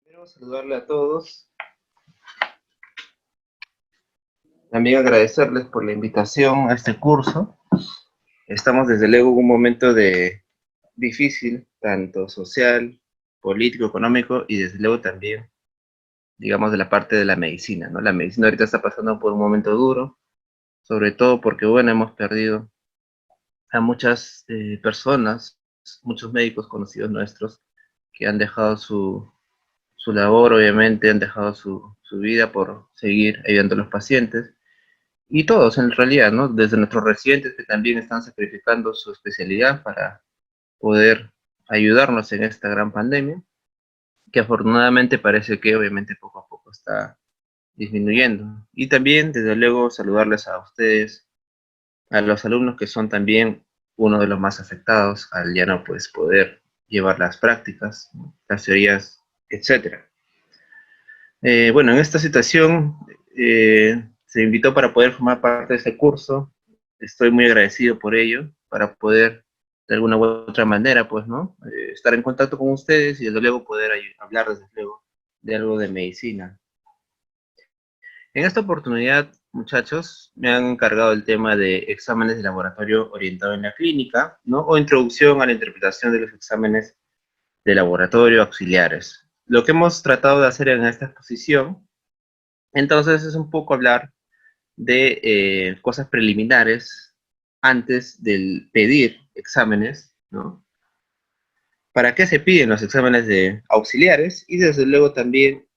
Quiero saludarle a todos. También agradecerles por la invitación a este curso. Estamos desde luego en un momento difícil, tanto social, político, económico y desde luego también, digamos, de la parte de la medicina, ¿no? La medicina ahorita está pasando por un momento duro, sobre todo porque, bueno, hemos perdido a muchas personas, muchos médicos conocidos nuestros que han dejado su labor, obviamente, han dejado su vida por seguir ayudando a los pacientes. Y todos en realidad, ¿no? Desde nuestros residentes que también están sacrificando su especialidad para poder ayudarnos en esta gran pandemia, que afortunadamente parece que obviamente poco a poco está disminuyendo. Y también, desde luego, saludarles a ustedes, a los alumnos que son también uno de los más afectados al ya no pues, poder llevar las prácticas, ¿no? Las teorías, etcétera. Bueno, en esta situación se invitó para poder formar parte de este curso. Estoy muy agradecido por ello, para poder de alguna u otra manera, pues, ¿no? Estar en contacto con ustedes y desde luego poder hablar desde luego de algo de medicina. En esta oportunidad, muchachos, me han encargado el tema de exámenes de laboratorio orientado en la clínica, ¿no? O introducción a la interpretación de los exámenes de laboratorio auxiliares. Lo que hemos tratado de hacer en esta exposición entonces es un poco hablar de cosas preliminares antes del pedir exámenes, ¿no? ¿Para qué se piden los exámenes de auxiliares? Y desde luego también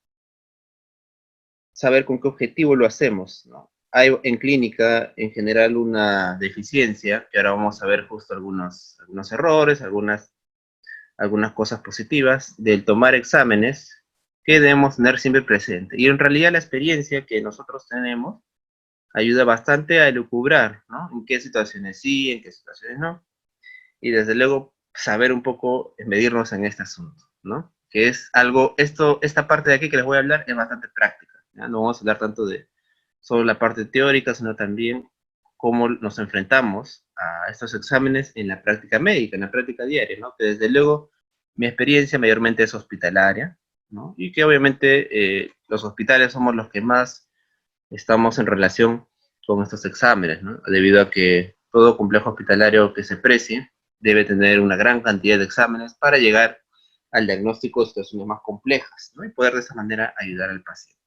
saber con qué objetivo lo hacemos, ¿no? Hay en clínica en general una deficiencia, que ahora vamos a ver justo algunos errores, algunas cosas positivas del tomar exámenes que debemos tener siempre presente. Y en realidad la experiencia que nosotros tenemos ayuda bastante a elucubrar, ¿no? En qué situaciones sí, en qué situaciones no. Y desde luego saber un poco medirnos en este asunto, ¿no? Que es algo, esta parte de aquí que les voy a hablar es bastante práctica, ¿ya? No vamos a hablar tanto de solo la parte teórica, sino también cómo nos enfrentamos a estos exámenes en la práctica médica, en la práctica diaria, ¿no? Que desde luego mi experiencia mayormente es hospitalaria, ¿no? Y que obviamente los hospitales somos los que más estamos en relación con estos exámenes, ¿no? Debido a que todo complejo hospitalario que se precie debe tener una gran cantidad de exámenes para llegar al diagnóstico de situaciones más complejas, ¿no? Y poder de esa manera ayudar al paciente.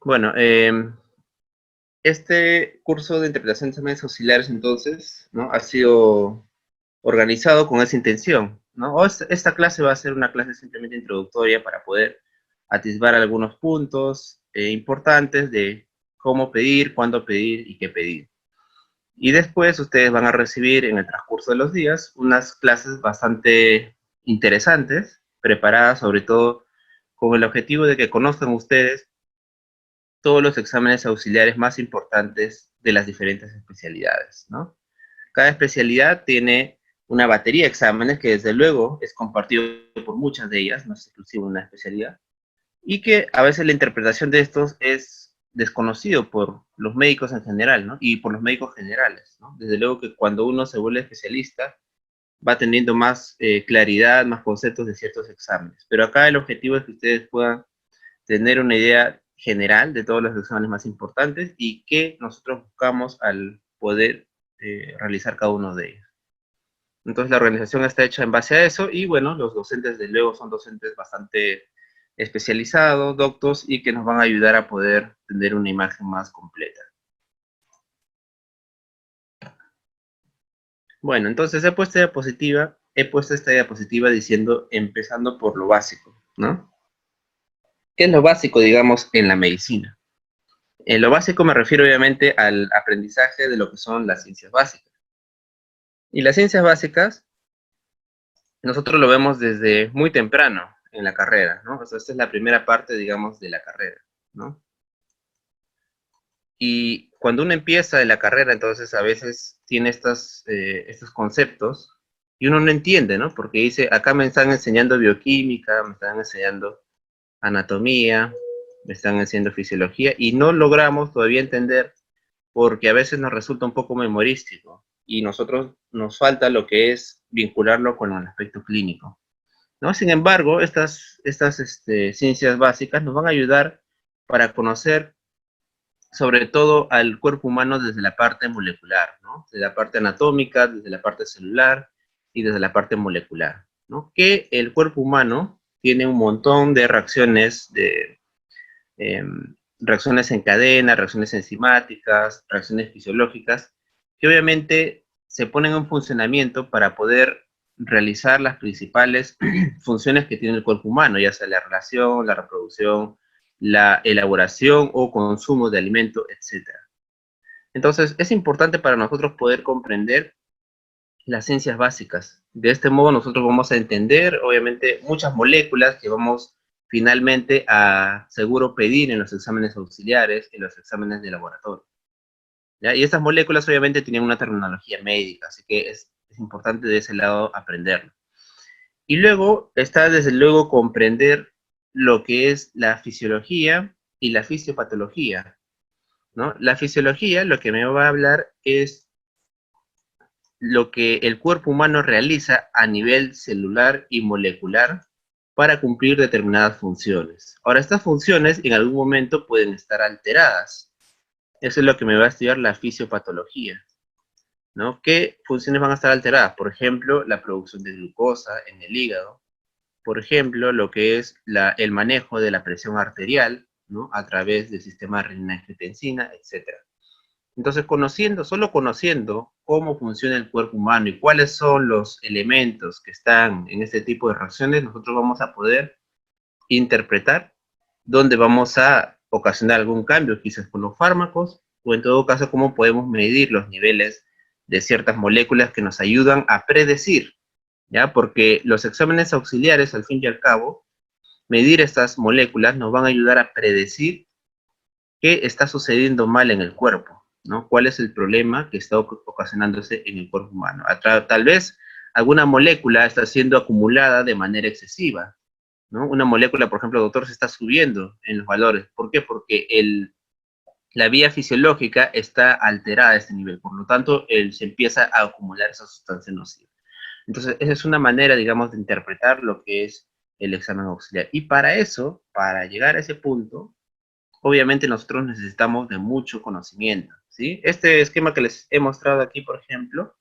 Bueno, este curso de interpretación de exámenes auxiliares, entonces, ¿no? Ha sido organizado con esa intención, ¿no? Esta clase va a ser una clase simplemente introductoria para poder atisbar algunos puntos importantes de cómo pedir, cuándo pedir y qué pedir. Y después ustedes van a recibir en el transcurso de los días unas clases bastante interesantes, preparadas sobre todo con el objetivo de que conozcan ustedes todos los exámenes auxiliares más importantes de las diferentes especialidades, ¿no? Cada especialidad tiene una batería de exámenes que desde luego es compartido por muchas de ellas, no es exclusivo de una especialidad, y que a veces la interpretación de estos es desconocido por los médicos en general, ¿no? Y por los médicos generales, ¿no? Desde luego que cuando uno se vuelve especialista va teniendo más claridad, más conceptos de ciertos exámenes. Pero acá el objetivo es que ustedes puedan tener una idea general de todos los exámenes más importantes y qué nosotros buscamos al poder realizar cada uno de ellos. Entonces la organización está hecha en base a eso y bueno, los docentes de luego son docentes bastante especializados, doctos y que nos van a ayudar a poder tener una imagen más completa. Bueno, entonces he puesto esta diapositiva diciendo, empezando por lo básico, ¿no? ¿Qué es lo básico, digamos, en la medicina? En lo básico me refiero obviamente al aprendizaje de lo que son las ciencias básicas. Y las ciencias básicas nosotros lo vemos desde muy temprano en la carrera, ¿no? O sea, esta es la primera parte, digamos, de la carrera, ¿no? Y cuando uno empieza en la carrera, entonces a veces tiene estos conceptos y uno no entiende, ¿no? Porque dice, acá me están enseñando bioquímica, me están enseñando anatomía, me están enseñando fisiología y no logramos todavía entender porque a veces nos resulta un poco memorístico. y nosotros nos falta lo que es vincularlo con el aspecto clínico, ¿no? Sin embargo, estas ciencias básicas nos van a ayudar para conocer sobre todo al cuerpo humano desde la parte molecular, ¿no? Desde la parte anatómica, desde la parte celular y desde la parte molecular, ¿no? Que el cuerpo humano tiene un montón de reacciones, eh, reacciones en cadena, reacciones enzimáticas, reacciones fisiológicas, que obviamente se ponen en funcionamiento para poder realizar las principales funciones que tiene el cuerpo humano, ya sea la relación, la reproducción, la elaboración o consumo de alimento, etc. Entonces, es importante para nosotros poder comprender las ciencias básicas. De este modo, nosotros vamos a entender, obviamente, muchas moléculas que vamos finalmente a seguro pedir en los exámenes auxiliares, en los exámenes de laboratorio, ¿ya? Y estas moléculas, obviamente, tienen una terminología médica, así que es importante de ese lado aprenderlo. Y luego está, desde luego, comprender lo que es la fisiología y la fisiopatología, ¿no? La fisiología, lo que me va a hablar es lo que el cuerpo humano realiza a nivel celular y molecular para cumplir determinadas funciones. Ahora, estas funciones en algún momento pueden estar alteradas. Eso es lo que me va a estudiar la fisiopatología, ¿no? ¿Qué funciones van a estar alteradas? Por ejemplo, la producción de glucosa en el hígado. Por ejemplo, lo que es el manejo de la presión arterial, ¿no? A través del sistema renina-angiotensina, etc. Entonces, solo conociendo cómo funciona el cuerpo humano y cuáles son los elementos que están en este tipo de reacciones, nosotros vamos a poder interpretar dónde vamos a ocasionar algún cambio, quizás con los fármacos, o en todo caso, cómo podemos medir los niveles de ciertas moléculas que nos ayudan a predecir, ¿ya? Porque los exámenes auxiliares, al fin y al cabo, medir estas moléculas nos van a ayudar a predecir qué está sucediendo mal en el cuerpo, ¿no? ¿Cuál es el problema que está ocasionándose en el cuerpo humano? Tal vez alguna molécula está siendo acumulada de manera excesiva, ¿no? Una molécula, por ejemplo, doctor, se está subiendo en los valores. ¿Por qué? Porque la vía fisiológica está alterada a este nivel, por lo tanto, se empieza a acumular esa sustancia nociva. Entonces, esa es una manera, digamos, de interpretar lo que es el examen auxiliar. Y para eso, para llegar a ese punto, obviamente nosotros necesitamos de mucho conocimiento, ¿sí? Este esquema que les he mostrado aquí, por ejemplo,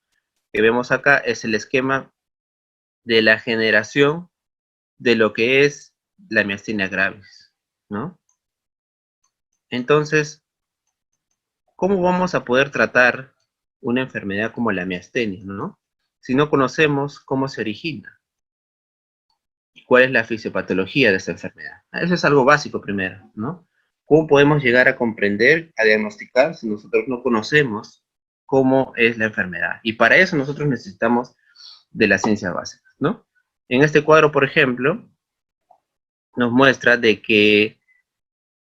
que vemos acá, es el esquema de la generación de lo que es la miastenia gravis, ¿no? Entonces, ¿cómo vamos a poder tratar una enfermedad como la miastenia, ¿no? Si no conocemos cómo se origina y cuál es la fisiopatología de esta enfermedad. Eso es algo básico primero, ¿no? ¿Cómo podemos llegar a comprender, a diagnosticar si nosotros no conocemos cómo es la enfermedad? Y para eso nosotros necesitamos de la ciencia básica, ¿no? En este cuadro, por ejemplo, nos muestra de que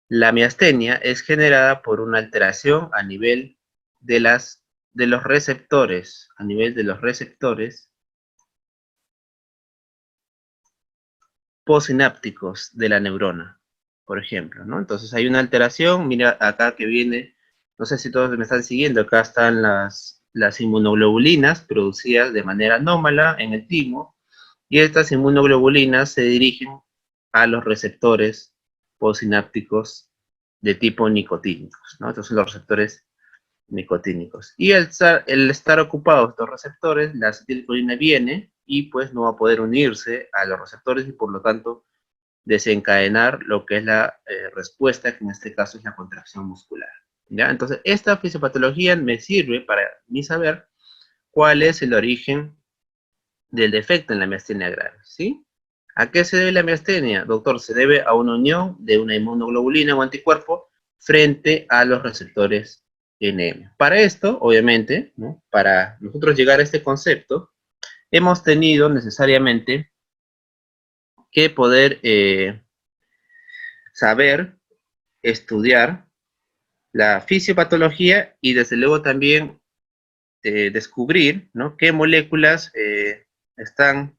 la miastenia es generada por una alteración a nivel de los receptores, a nivel de los receptores postsinápticos de la neurona, por ejemplo, ¿no? Entonces hay una alteración, mira acá que viene, no sé si todos me están siguiendo, acá están las inmunoglobulinas producidas de manera anómala en el timo, y estas inmunoglobulinas se dirigen a los receptores postsinápticos de tipo nicotínicos, ¿no? Estos son los receptores nicotínicos. Y el estar ocupados estos receptores, la acetilcolina viene y pues no va a poder unirse a los receptores y por lo tanto desencadenar lo que es la respuesta, que en este caso es la contracción muscular, ¿ya? Entonces, esta fisiopatología me sirve para mí saber cuál es el origen del defecto en la miastenia gravis, ¿sí? ¿A qué se debe la miastenia? Doctor, se debe a una unión de una inmunoglobulina o anticuerpo frente a los receptores NM. Para esto, obviamente, ¿no? Para nosotros llegar a este concepto, hemos tenido necesariamente que poder saber, estudiar la fisiopatología y desde luego también descubrir, ¿no? Qué moléculas están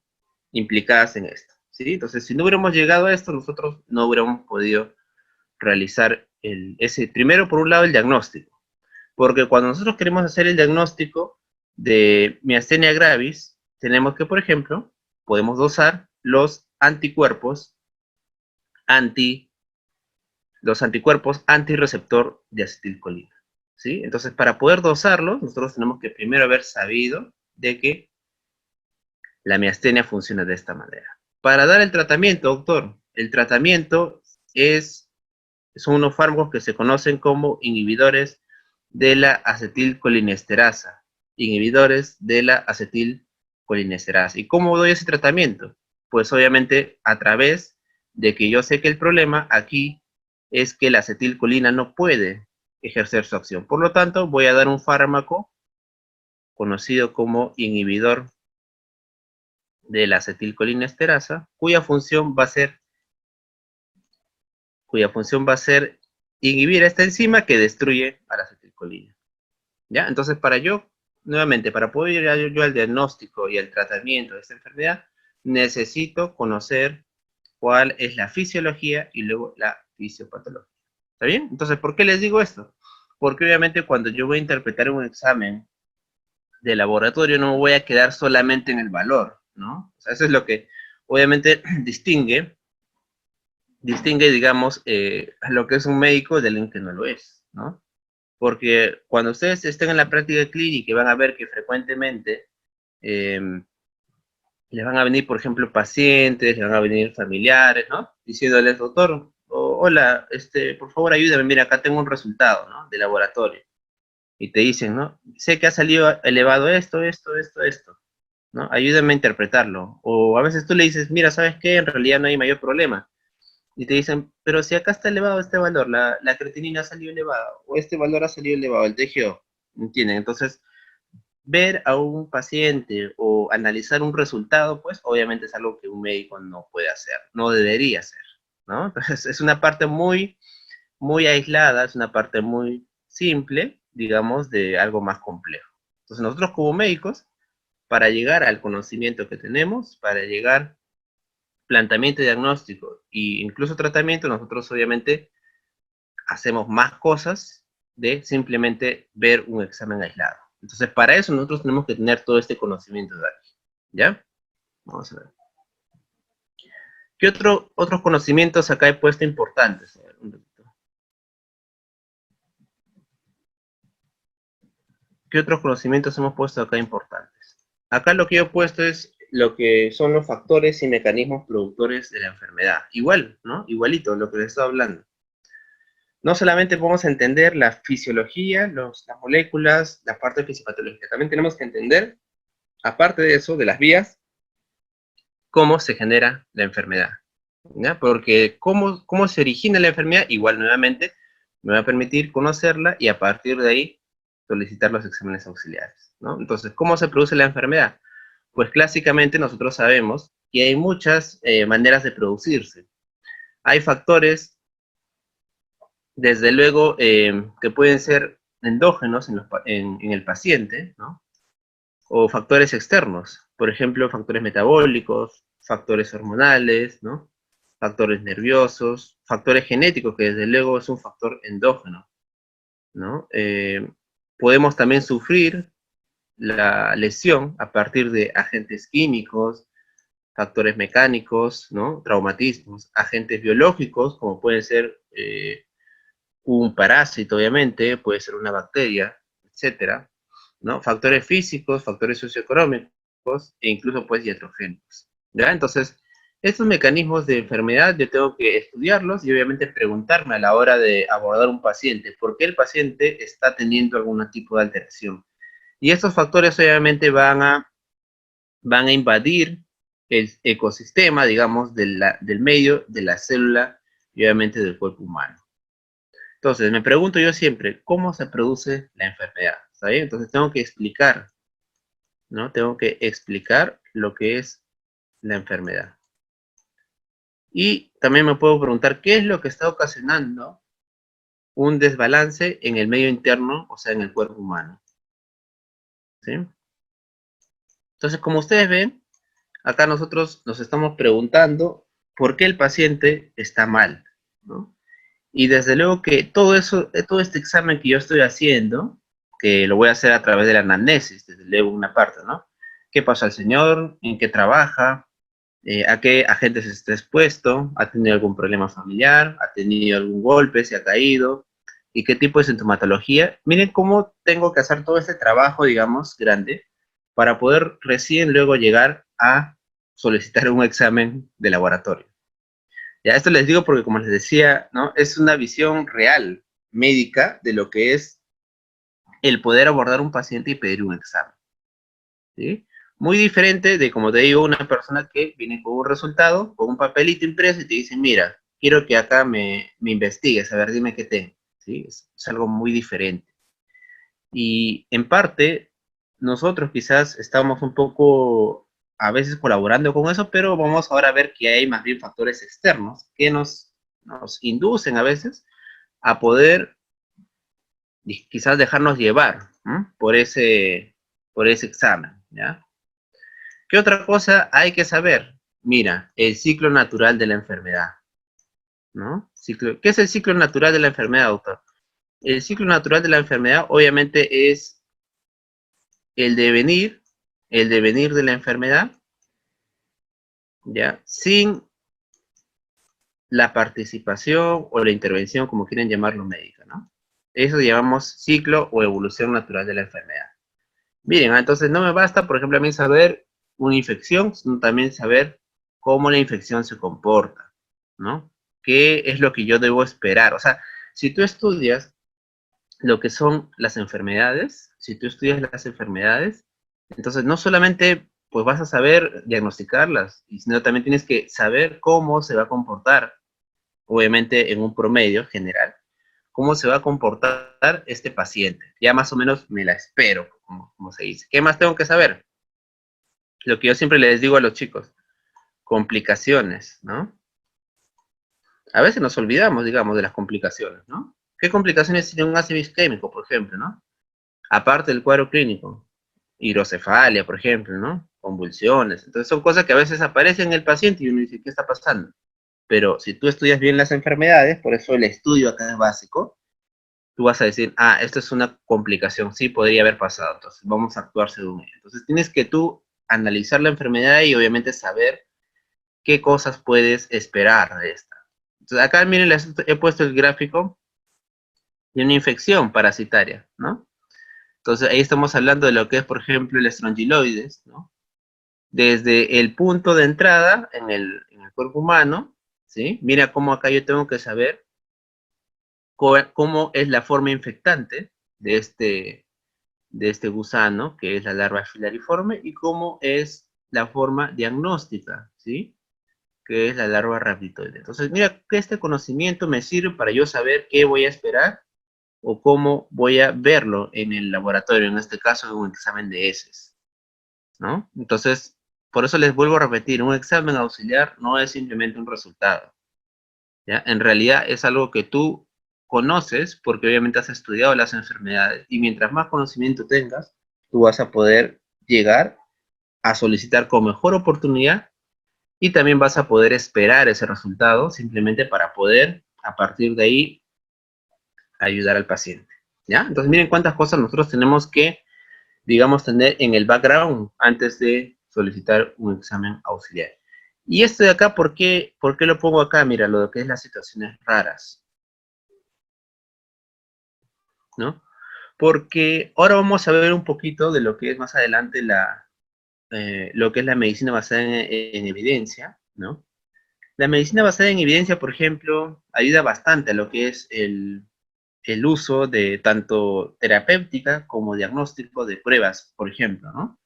implicadas en esto, ¿sí? Entonces, si no hubiéramos llegado a esto, nosotros no hubiéramos podido realizar primero por un lado el diagnóstico, porque cuando nosotros queremos hacer el diagnóstico, de miastenia gravis, tenemos que, por ejemplo, podemos dosar los anticuerpos antirreceptor de acetilcolina, ¿sí? Entonces, para poder dosarlos, nosotros tenemos que primero haber sabido de que la miastenia funciona de esta manera. Para dar el tratamiento, doctor, el tratamiento son unos fármacos que se conocen como inhibidores de la acetilcolinesterasa. Inhibidores de la acetilcolinesterasa. ¿Y cómo doy ese tratamiento? Pues obviamente a través de que yo sé que el problema aquí es que la acetilcolina no puede ejercer su acción. Por lo tanto, voy a dar un fármaco conocido como inhibidor de la acetilcolinesterasa, cuya función va a ser inhibir esta enzima que destruye a la acetilcolina. ¿Ya? Entonces, nuevamente, para poder ir yo al diagnóstico y al tratamiento de esta enfermedad, necesito conocer cuál es la fisiología y luego la fisiopatología. ¿Está bien? Entonces, ¿por qué les digo esto? Porque obviamente cuando yo voy a interpretar un examen de laboratorio no me voy a quedar solamente en el valor, ¿no? O sea, eso es lo que obviamente distingue, digamos, a lo que es un médico de alguien que no lo es, ¿no? Porque cuando ustedes estén en la práctica clínica y van a ver que frecuentemente les van a venir, por ejemplo, pacientes, les van a venir familiares, ¿no? Diciéndoles, doctor, hola, por favor ayúdame, mira, acá tengo un resultado, ¿no? De laboratorio. Y te dicen, ¿no? Sé que ha salido elevado esto, ¿no? Ayúdame a interpretarlo. O a veces tú le dices, mira, ¿sabes qué? En realidad no hay mayor problema. Y te dicen, pero si acá está elevado este valor, la creatinina ha salido elevada, o este valor ha salido elevado, el TGO, ¿entienden? Entonces, ver a un paciente o analizar un resultado, pues obviamente es algo que un médico no puede hacer, no debería hacer, ¿no? Entonces, es una parte muy, muy aislada, es una parte muy simple, digamos, de algo más complejo. Entonces, nosotros como médicos, para llegar al conocimiento que tenemos, para llegar planteamiento diagnóstico e incluso tratamiento, nosotros obviamente hacemos más cosas de simplemente ver un examen aislado. Entonces, para eso nosotros tenemos que tener todo este conocimiento de aquí, ¿ya? Vamos a ver. ¿Qué otros conocimientos acá he puesto importantes? ¿Qué otros conocimientos hemos puesto acá importantes? Acá lo que yo he puesto es lo que son los factores y mecanismos productores de la enfermedad. Igual, ¿no? Igualito, lo que les estoy hablando. No solamente podemos entender la fisiología, las moléculas, la parte fisiopatológica, también tenemos que entender, aparte de eso, de las vías, cómo se genera la enfermedad, ¿ya? Porque cómo se origina la enfermedad, igual nuevamente, me va a permitir conocerla y a partir de ahí solicitar los exámenes auxiliares, ¿no? Entonces, ¿cómo se produce la enfermedad? Pues clásicamente nosotros sabemos que hay muchas maneras de producirse. Hay factores, desde luego, que pueden ser endógenos en el paciente, ¿no? O factores externos, por ejemplo, factores metabólicos, factores hormonales, ¿no? Factores nerviosos, factores genéticos, que desde luego es un factor endógeno, ¿no? Podemos también sufrir la lesión a partir de agentes químicos, factores mecánicos, ¿no? Traumatismos, agentes biológicos, como puede ser un parásito, obviamente, puede ser una bacteria, etcétera, ¿no? Factores físicos, factores socioeconómicos e incluso pues iatrogénicos, ¿ya? Entonces, estos mecanismos de enfermedad yo tengo que estudiarlos y obviamente preguntarme a la hora de abordar un paciente, ¿por qué el paciente está teniendo algún tipo de alteración? Y estos factores obviamente van a invadir el ecosistema, digamos, del medio, de la célula y obviamente del cuerpo humano. Entonces, me pregunto yo siempre, ¿cómo se produce la enfermedad? ¿Está bien? Entonces, tengo que explicar, ¿no? Tengo que explicar lo que es la enfermedad. Y también me puedo preguntar, ¿qué es lo que está ocasionando un desbalance en el medio interno, o sea, en el cuerpo humano? ¿Sí? Entonces, como ustedes ven, acá nosotros nos estamos preguntando por qué el paciente está mal, ¿no? Y desde luego que todo eso, todo este examen que yo estoy haciendo, que lo voy a hacer a través de la anamnesis, desde leo una parte, ¿no? ¿Qué pasa al señor? ¿En qué trabaja? ¿A qué agentes está expuesto? ¿Ha tenido algún problema familiar? ¿Ha tenido algún golpe? ¿Se ha caído? ¿Y qué tipo de sintomatología? Miren cómo tengo que hacer todo este trabajo, digamos, grande, para poder recién luego llegar a solicitar un examen de laboratorio. Ya, esto les digo porque, como les decía, ¿no? Es una visión real, médica, de lo que es el poder abordar un paciente y pedir un examen, ¿sí? Muy diferente de, como te digo, una persona que viene con un resultado, con un papelito impreso y te dice, mira, quiero que acá me investigues, a ver, dime qué tengo, ¿sí? Es algo muy diferente. Y en parte, nosotros quizás estamos un poco a veces colaborando con eso, pero vamos ahora a ver que hay más bien factores externos que nos inducen a veces a poder quizás dejarnos llevar, ¿no? por ese examen, ¿ya? ¿Qué otra cosa hay que saber? Mira, el ciclo natural de la enfermedad, ¿no? ¿Qué es el ciclo natural de la enfermedad, doctor? El ciclo natural de la enfermedad obviamente es el devenir, el devenir de la enfermedad, ¿ya? Sin la participación o la intervención, como quieren llamarlo, médica, ¿no? Eso llamamos ciclo o evolución natural de la enfermedad. Miren, entonces no me basta, por ejemplo, a mí saber una infección, sino también saber cómo la infección se comporta, ¿no? ¿Qué es lo que yo debo esperar? O sea, si tú estudias lo que son las enfermedades, si tú estudias las enfermedades, entonces no solamente pues vas a saber diagnosticarlas, sino también tienes que saber cómo se va a comportar, obviamente en un promedio general, cómo se va a comportar este paciente. Ya más o menos me la espero, como se dice. ¿Qué más tengo que saber? Lo que yo siempre les digo a los chicos, complicaciones, ¿no? A veces nos olvidamos, digamos, de las complicaciones, ¿no? ¿Qué complicaciones tiene un ácido isquémico, por ejemplo, ¿no? Aparte del cuadro clínico, hidrocefalia, por ejemplo, ¿no? Convulsiones. Entonces son cosas que a veces aparecen en el paciente y uno dice, ¿qué está pasando? Pero si tú estudias bien las enfermedades, por eso el estudio acá es básico, tú vas a decir, ah, esto es una complicación, sí podría haber pasado, entonces vamos a actuar según ello. Entonces tienes que tú analizar la enfermedad y obviamente saber qué cosas puedes esperar de esta. Entonces acá miren, les he puesto el gráfico de una infección parasitaria, ¿no? Entonces ahí estamos hablando de lo que es, por ejemplo, el estrongiloides, ¿no? Desde el punto de entrada en el cuerpo humano, ¿sí? Mira cómo acá yo tengo que saber cómo es la forma infectante de este gusano, que es la larva filariforme, y cómo es la forma diagnóstica, ¿sí? Que es la larva rhabditoide. Entonces, mira que este conocimiento me sirve para yo saber qué voy a esperar o cómo voy a verlo en el laboratorio, en este caso en un examen de heces, ¿no? Entonces, por eso les vuelvo a repetir, un examen auxiliar no es simplemente un resultado, ¿ya? En realidad es algo que tú conoces porque obviamente has estudiado las enfermedades y mientras más conocimiento tengas, tú vas a poder llegar a solicitar con mejor oportunidad y también vas a poder esperar ese resultado simplemente para poder, a partir de ahí, ayudar al paciente, ¿ya? Entonces miren cuántas cosas nosotros tenemos que, digamos, tener en el background antes de solicitar un examen auxiliar. Y esto de acá, por qué lo pongo acá? Mira, lo que es las situaciones raras, ¿no? Porque ahora vamos a ver un poquito de lo que es más adelante lo que es la medicina basada en evidencia, ¿no? La medicina basada en evidencia, por ejemplo, ayuda bastante a lo que es el uso de tanto terapéutica como diagnóstico de pruebas, por ejemplo, ¿no?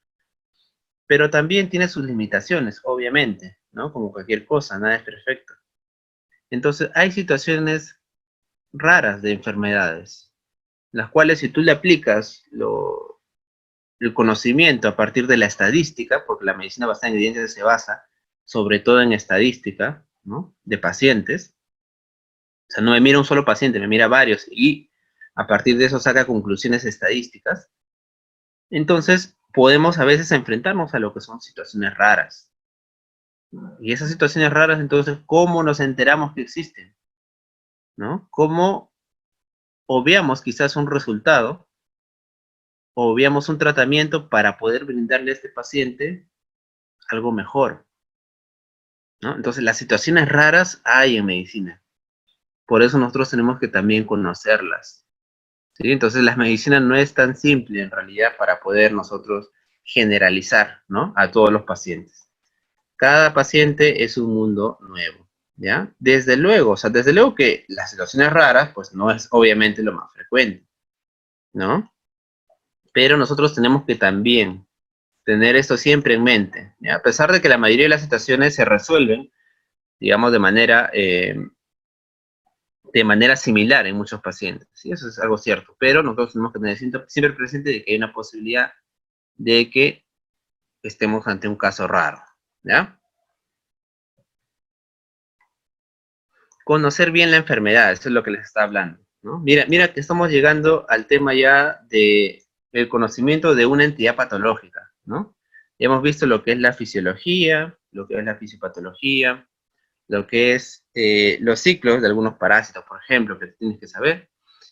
Pero también tiene sus limitaciones, obviamente, ¿no? Como cualquier cosa, nada es perfecto. Entonces, hay situaciones raras de enfermedades, las cuales si tú le aplicas el conocimiento a partir de la estadística, porque la medicina basada en evidencia se basa sobre todo en estadística, ¿no? De pacientes. O sea, no me mira un solo paciente, me mira varios y a partir de eso saca conclusiones estadísticas. Entonces, podemos a veces enfrentarnos a lo que son situaciones raras. Y esas situaciones raras, entonces, ¿cómo nos enteramos que existen? ¿No? ¿Cómo obviamos quizás un resultado obviamos un tratamiento para poder brindarle a este paciente algo mejor, ¿no? Entonces, las situaciones raras hay en medicina. Por eso nosotros tenemos que también conocerlas, ¿sí? Entonces, la medicina no es tan simple en realidad para poder nosotros generalizar, ¿no? A todos los pacientes. Cada paciente es un mundo nuevo, ¿ya? Desde luego, o sea, desde luego que las situaciones raras, pues no es obviamente lo más frecuente, ¿no? Pero nosotros tenemos que también tener esto siempre en mente, ¿ya? A pesar de que la mayoría de las situaciones se resuelven, digamos, de manera similar en muchos pacientes, ¿sí? Eso es algo cierto, pero nosotros tenemos que tener siempre presente de que hay una posibilidad de que estemos ante un caso raro, ¿ya? Conocer bien la enfermedad, eso es lo que les está hablando, ¿no? Mira que estamos llegando al tema ya de el conocimiento de una entidad patológica, ¿no? Ya hemos visto lo que es la fisiología, lo que es la fisiopatología, lo que es los ciclos de algunos parásitos, por ejemplo, que tienes que saber.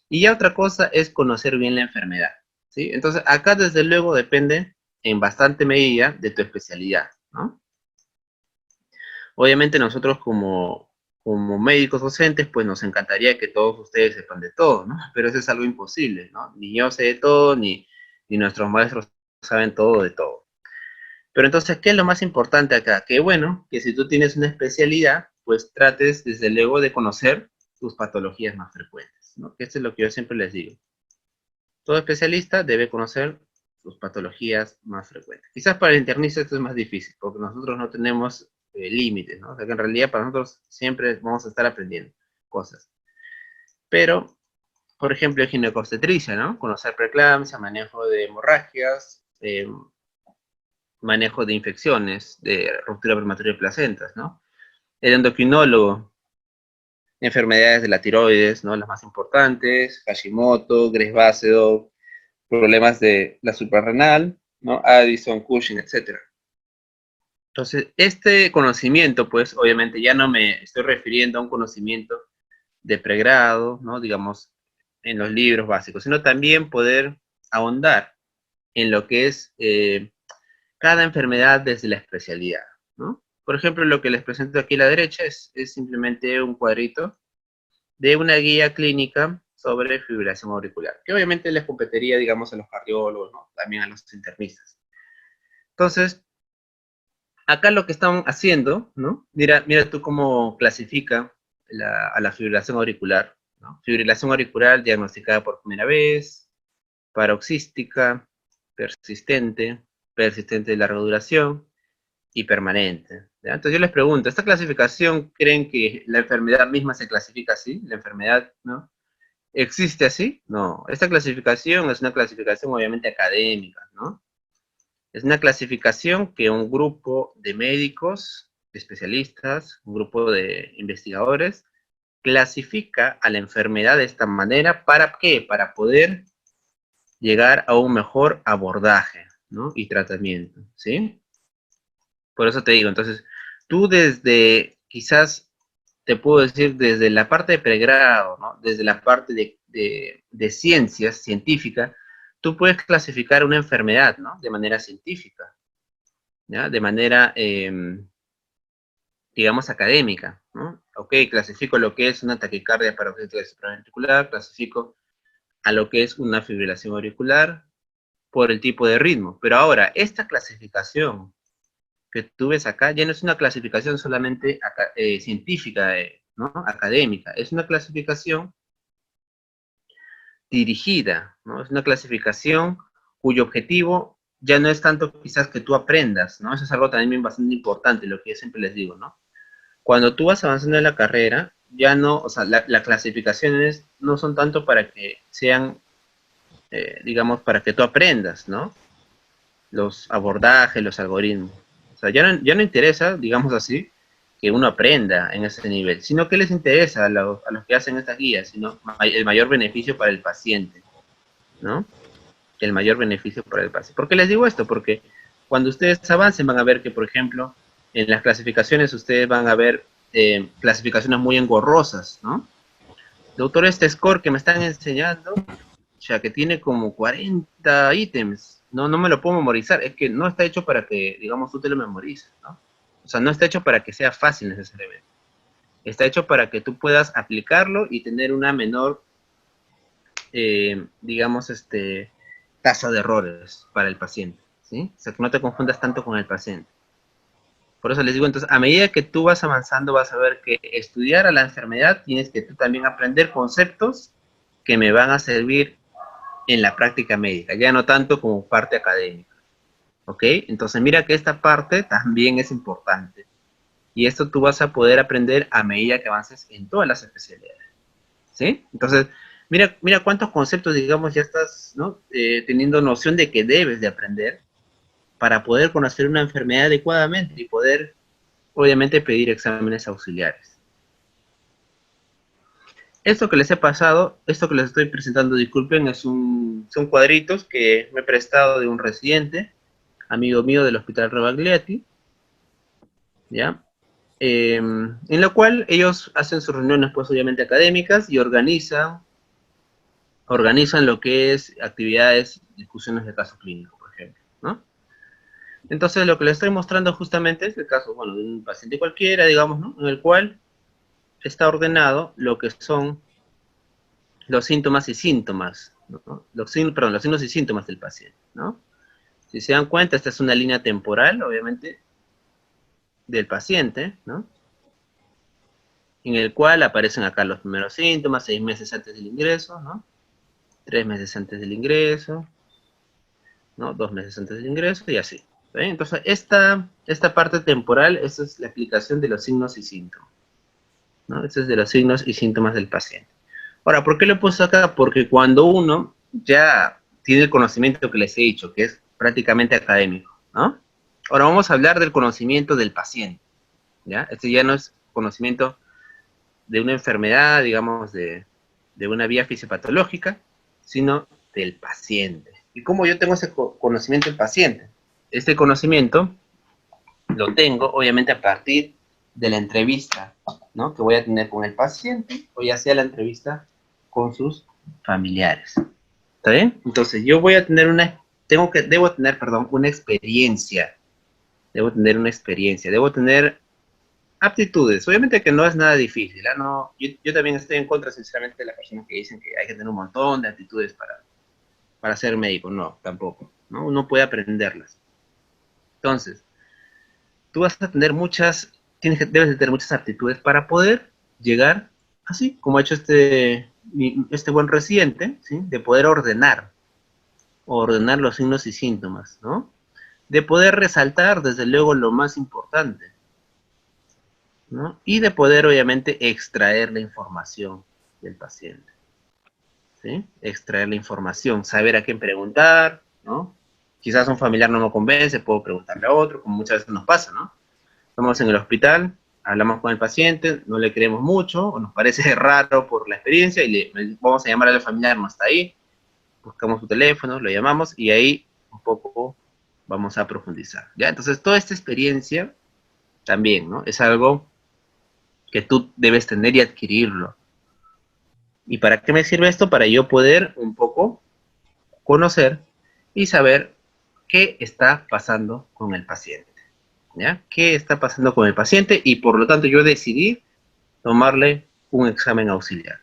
Y ya otra cosa es conocer bien la enfermedad, ¿sí? Entonces, acá desde luego depende en bastante medida de tu especialidad, ¿no? Obviamente nosotros como médicos docentes, pues nos encantaría que todos ustedes sepan de todo, ¿no? Pero eso es algo imposible, ¿no? Ni yo sé de todo, ni nuestros maestros saben todo de todo. Pero entonces, ¿qué es lo más importante acá? Que bueno, que si tú tienes una especialidad, pues trates desde luego de conocer tus patologías más frecuentes, ¿no? Que esto es lo que yo siempre les digo. Todo especialista debe conocer sus patologías más frecuentes. Quizás para el internista esto es más difícil, porque nosotros no tenemos límites, ¿no? O sea que en realidad para nosotros siempre vamos a estar aprendiendo cosas. Pero, por ejemplo, ginecobstetricia, ¿no? Conocer preeclampsia, manejo de hemorragias, manejo de infecciones, de ruptura prematura de placentas, ¿no? El endocrinólogo, enfermedades de la tiroides, ¿no? Las más importantes, Hashimoto, Graves-Basedow, problemas de la suprarrenal, ¿no? Addison, Cushing, etc. Entonces, este conocimiento, pues, obviamente ya no me estoy refiriendo a un conocimiento de pregrado, ¿no? Digamos, en los libros básicos, sino también poder ahondar en lo que es cada enfermedad desde la especialidad, ¿no? Por ejemplo, lo que les presento aquí a la derecha es simplemente un cuadrito de una guía clínica sobre fibrilación auricular, que obviamente les competiría, digamos, a los cardiólogos, ¿no? También a los internistas. Entonces, acá lo que están haciendo, ¿no? Mira tú cómo clasifica a la fibrilación auricular, ¿no? Fibrilación auricular diagnosticada por primera vez, paroxística, persistente, persistente de larga duración y permanente, ¿ya? Entonces yo les pregunto, ¿esta clasificación creen que la enfermedad misma se clasifica así? ¿La enfermedad, no? ¿Existe así? No. Esta clasificación es una clasificación obviamente académica, ¿no? Es una clasificación que un grupo de médicos, de especialistas, un grupo de investigadores, clasifica a la enfermedad de esta manera. ¿Para qué? Para poder llegar a un mejor abordaje, ¿no? Y tratamiento, ¿sí? Por eso te digo, entonces, tú desde, quizás, te puedo decir, desde la parte de pregrado, ¿no? Desde la parte de ciencias, científica, tú puedes clasificar una enfermedad, ¿no? De manera científica, ¿ya? De manera, digamos, académica, ¿no? Ok, clasifico lo que es una taquicardia paroxística supraventricular, clasifico a lo que es una fibrilación auricular por el tipo de ritmo. Pero ahora, esta clasificación que tú ves acá ya no es una clasificación solamente científica, ¿no? Académica, es una clasificación dirigida, ¿no? Es una clasificación cuyo objetivo ya no es tanto quizás que tú aprendas, ¿no? Eso es algo también bastante importante, lo que yo siempre les digo, ¿no? Cuando tú vas avanzando en la carrera, ya no, o sea, las clasificaciones no son tanto para que sean, digamos, para que tú aprendas, ¿no? Los abordajes, los algoritmos. O sea, ya no interesa, digamos así, que uno aprenda en ese nivel, sino que les interesa a los que hacen estas guías, sino el mayor beneficio para el paciente, ¿no? El mayor beneficio para el paciente. ¿Por qué les digo esto? Porque cuando ustedes avancen van a ver que, por ejemplo, en las clasificaciones ustedes van a ver clasificaciones muy engorrosas, ¿no? Doctor, este score que me están enseñando pucha, que tiene como 40 ítems. No me lo puedo memorizar. Es que no está hecho para que, digamos, tú te lo memorices, ¿no? O sea, no está hecho para que sea fácil necesariamente. Está hecho para que tú puedas aplicarlo y tener una menor, digamos, tasa de errores para el paciente, ¿sí? O sea, que no te confundas tanto con el paciente. Por eso les digo, entonces, a medida que tú vas avanzando, vas a ver que estudiar a la enfermedad tienes que tú también aprender conceptos que me van a servir en la práctica médica, ya no tanto como parte académica, ¿ok? Entonces, mira que esta parte también es importante. Y esto tú vas a poder aprender a medida que avances en todas las especialidades, ¿sí? Entonces, mira cuántos conceptos, digamos, ya estás, ¿no? Teniendo noción de que debes de aprender para poder conocer una enfermedad adecuadamente y poder, obviamente, pedir exámenes auxiliares. Esto que les he pasado, esto que les estoy presentando, disculpen, son cuadritos que me he prestado de un residente, amigo mío del Hospital Rebagliati, ¿ya? En la cual ellos hacen sus reuniones, pues obviamente académicas, y organizan lo que es actividades, discusiones de caso clínico, por ejemplo, ¿no? Entonces lo que les estoy mostrando justamente es el caso, bueno, de un paciente cualquiera, digamos, ¿no? En el cual está ordenado lo que son los síntomas y síntomas, ¿no? Los signos y síntomas del paciente, ¿no? Si se dan cuenta, esta es una línea temporal, obviamente, del paciente, ¿no? En el cual aparecen acá los primeros síntomas, 6 meses antes del ingreso, ¿no? 3 meses antes del ingreso, ¿no? 2 meses antes del ingreso y así. ¿Sí? Entonces, esta parte temporal, esa es la aplicación de los signos y síntomas, ¿no? Este es de los signos y síntomas del paciente. Ahora, ¿por qué lo he puesto acá? Porque cuando uno ya tiene el conocimiento que les he dicho, que es prácticamente académico, ¿no? Ahora vamos a hablar del conocimiento del paciente, ¿ya? Este ya no es conocimiento de una enfermedad, digamos, de una vía fisiopatológica, sino del paciente. ¿Y cómo yo tengo ese conocimiento del paciente? Este conocimiento lo tengo, obviamente, a partir de la entrevista, ¿no? Que voy a tener con el paciente, o ya sea la entrevista con sus familiares. ¿Está bien? Entonces, yo voy a tener debo tener, perdón, una experiencia. Debo tener aptitudes. Obviamente que no es nada difícil, ¿eh? No, yo también estoy en contra, sinceramente, de las personas que dicen que hay que tener un montón de aptitudes para ser médico. No, tampoco, ¿no? Uno puede aprenderlas. Entonces, tú vas a tener debes de tener muchas aptitudes para poder llegar, así como ha hecho este buen residente, ¿sí? De poder ordenar los signos y síntomas, ¿no? De poder resaltar, desde luego, lo más importante, ¿no? Y de poder, obviamente, extraer la información del paciente, ¿sí? Extraer la información, saber a quién preguntar, ¿no? Quizás un familiar no me convence, puedo preguntarle a otro, como muchas veces nos pasa, ¿no? Estamos en el hospital, hablamos con el paciente, no le creemos mucho, o nos parece raro por la experiencia, y vamos a llamar al familiar, no está ahí, buscamos su teléfono, lo llamamos, y ahí un poco vamos a profundizar, ¿ya? Entonces, toda esta experiencia también, ¿no? Es algo que tú debes tener y adquirirlo. ¿Y para qué me sirve esto? Para yo poder un poco conocer y saber qué está pasando con el paciente, ¿ya? ¿Qué está pasando con el paciente? Y por lo tanto yo decidí tomarle un examen auxiliar,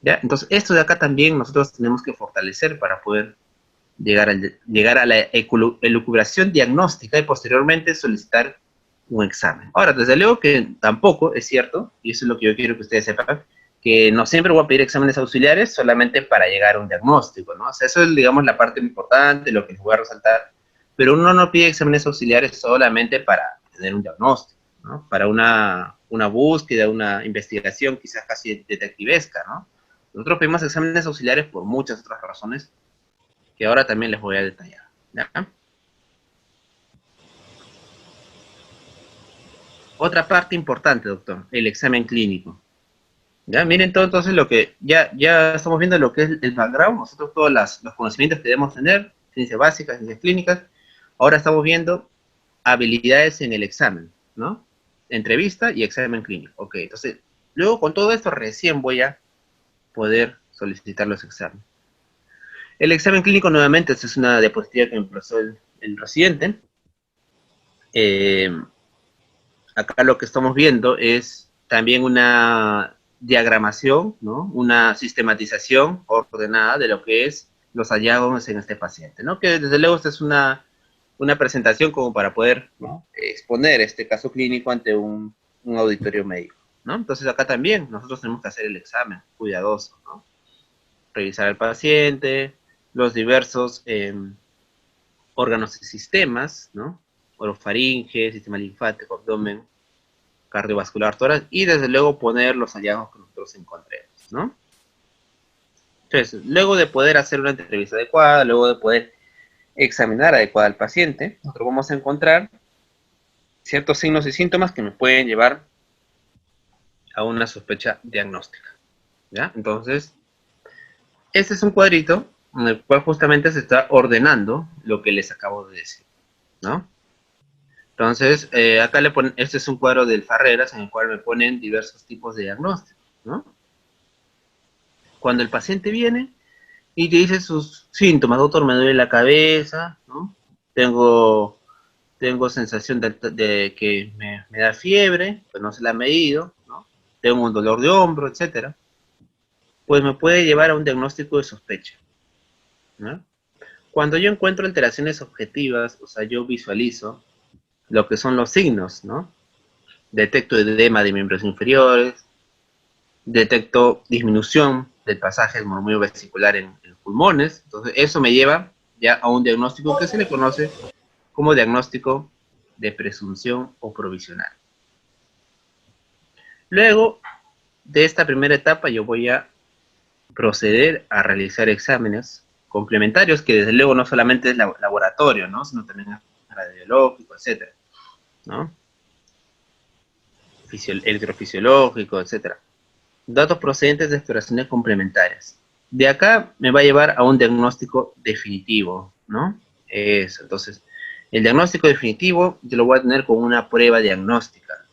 ¿ya? Entonces esto de acá también nosotros tenemos que fortalecer para poder llegar a la elucubración diagnóstica y posteriormente solicitar un examen. Ahora, desde luego que tampoco es cierto, y eso es lo que yo quiero que ustedes sepan, que no siempre voy a pedir exámenes auxiliares solamente para llegar a un diagnóstico, ¿no? O sea, eso es, digamos, la parte importante, lo que les voy a resaltar, pero uno no pide exámenes auxiliares solamente para tener un diagnóstico, ¿no? Para una búsqueda, una investigación quizás casi detectivesca, ¿no? Nosotros pedimos exámenes auxiliares por muchas otras razones que ahora también les voy a detallar, ¿ya? Otra parte importante, doctor, el examen clínico. Ya, miren todo entonces lo que ya estamos viendo lo que es el background, nosotros todos los conocimientos que debemos tener, ciencias básicas, ciencias clínicas. Ahora estamos viendo habilidades en el examen, ¿no? Entrevista y examen clínico. Ok, entonces, luego con todo esto recién voy a poder solicitar los exámenes. El examen clínico, nuevamente, esta es una diapositiva que me pasó el residente. Acá lo que estamos viendo es también una diagramación, ¿no? Una sistematización ordenada de lo que es los hallazgos en este paciente, ¿no? Que desde luego esta es una presentación como para poder, ¿no?, exponer este caso clínico ante un auditorio médico, ¿no? Entonces acá también nosotros tenemos que hacer el examen cuidadoso, ¿no? Revisar al paciente, los diversos órganos y sistemas, ¿no? Orofaringe, sistema linfático, abdomen, cardiovascular, tórax, y desde luego poner los hallazgos que nosotros encontremos, ¿no? Entonces, luego de poder hacer una entrevista adecuada, luego de poder examinar adecuada al paciente, nosotros vamos a encontrar ciertos signos y síntomas que nos pueden llevar a una sospecha diagnóstica, ¿ya? Entonces, este es un cuadrito en el cual justamente se está ordenando lo que les acabo de decir, ¿no? Entonces, acá le ponen, este es un cuadro del Farreras en el cual me ponen diversos tipos de diagnósticos, ¿no? Cuando el paciente viene y te dice sus síntomas, doctor, me duele la cabeza, ¿no? Tengo sensación de que me da fiebre, pues no se la ha medido, ¿no? Tengo un dolor de hombro, etcétera. Pues me puede llevar a un diagnóstico de sospecha, ¿no? Cuando yo encuentro alteraciones objetivas, o sea, yo visualizo lo que son los signos, ¿no? Detecto edema de miembros inferiores, detecto disminución del pasaje del murmullo vesicular en los pulmones, entonces eso me lleva ya a un diagnóstico que se le conoce como diagnóstico de presunción o provisional. Luego de esta primera etapa yo voy a proceder a realizar exámenes complementarios, que desde luego no solamente es laboratorio, ¿no?, sino también es radiológico, etcétera, ¿no? Electrofisiológico, etcétera. Datos procedentes de exploraciones complementarias. De acá me va a llevar a un diagnóstico definitivo, ¿no? Eso, entonces, el diagnóstico definitivo yo lo voy a tener con una prueba diagnóstica,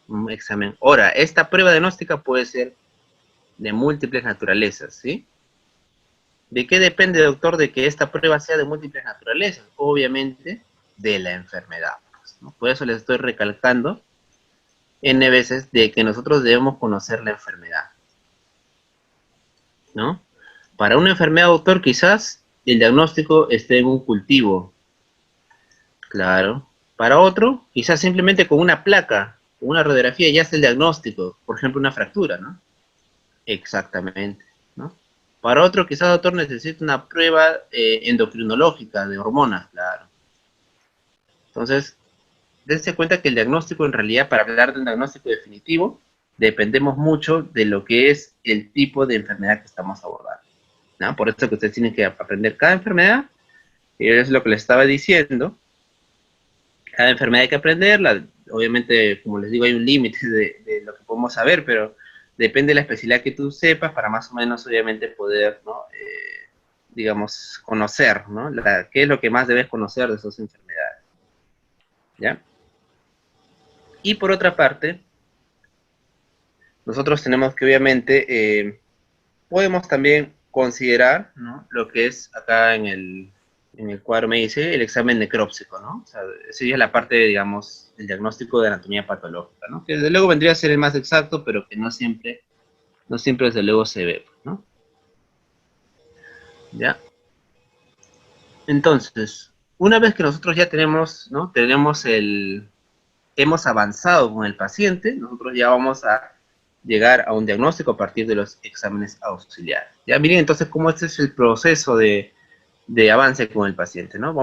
un examen. Ahora, esta prueba diagnóstica puede ser de múltiples naturalezas, ¿sí? ¿De qué depende, doctor, de que esta prueba sea de múltiples naturalezas? Obviamente, de la enfermedad, ¿no? Por eso les estoy recalcando N veces de que nosotros debemos conocer la enfermedad, ¿no? Para una enfermedad, doctor, quizás el diagnóstico esté en un cultivo, claro. Para otro, quizás simplemente con una placa, con una radiografía ya está el diagnóstico, por ejemplo, una fractura, ¿no? Exactamente, ¿no? Para otro, quizás, doctor, necesita una prueba endocrinológica de hormonas, claro. Entonces, dense cuenta que el diagnóstico, en realidad, para hablar de un diagnóstico definitivo, dependemos mucho de lo que es el tipo de enfermedad que estamos abordando, ¿no? Por eso que ustedes tienen que aprender cada enfermedad, y es lo que les estaba diciendo. Cada enfermedad hay que aprenderla. Obviamente, como les digo, hay un límite de lo que podemos saber, pero depende de la especialidad que tú sepas para más o menos, obviamente, poder, ¿no?, digamos, conocer, ¿no?, qué es lo que más debes conocer de esas enfermedades, ¿ya? Y por otra parte, nosotros tenemos que, obviamente, podemos también considerar, ¿no?, lo que es acá en el cuadro me dice el examen necrópsico, ¿no? O sea, sería la parte, digamos, el diagnóstico de anatomía patológica, ¿no? Que desde luego vendría a ser el más exacto, pero que no siempre desde luego se ve, ¿no? ¿Ya? Entonces, una vez que nosotros ya tenemos, ¿no?, hemos avanzado con el paciente, nosotros ya vamos a llegar a un diagnóstico a partir de los exámenes auxiliares. Ya miren entonces cómo este es el proceso de avance con el paciente, ¿no?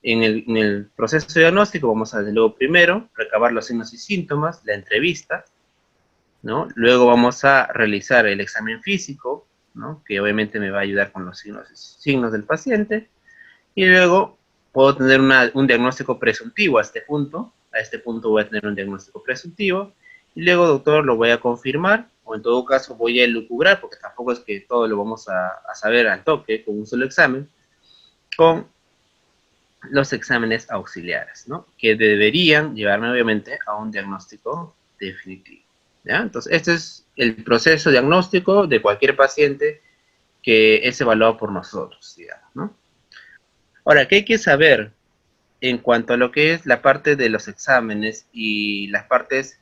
En el proceso diagnóstico vamos a, desde luego, primero, recabar los signos y síntomas, la entrevista, ¿no? Luego vamos a realizar el examen físico, ¿no?, que obviamente me va a ayudar con los signos del paciente, y luego puedo tener un diagnóstico presuntivo a este punto voy a tener un diagnóstico presuntivo, y luego, doctor, lo voy a confirmar, o en todo caso voy a elucubrar, porque tampoco es que todo lo vamos a saber al toque con un solo examen, con los exámenes auxiliares, ¿no?, que deberían llevarme, obviamente, a un diagnóstico definitivo, ¿ya? Entonces, este es el proceso diagnóstico de cualquier paciente que es evaluado por nosotros, digamos, ¿no? Ahora, ¿qué hay que saber en cuanto a lo que es la parte de los exámenes y las partes,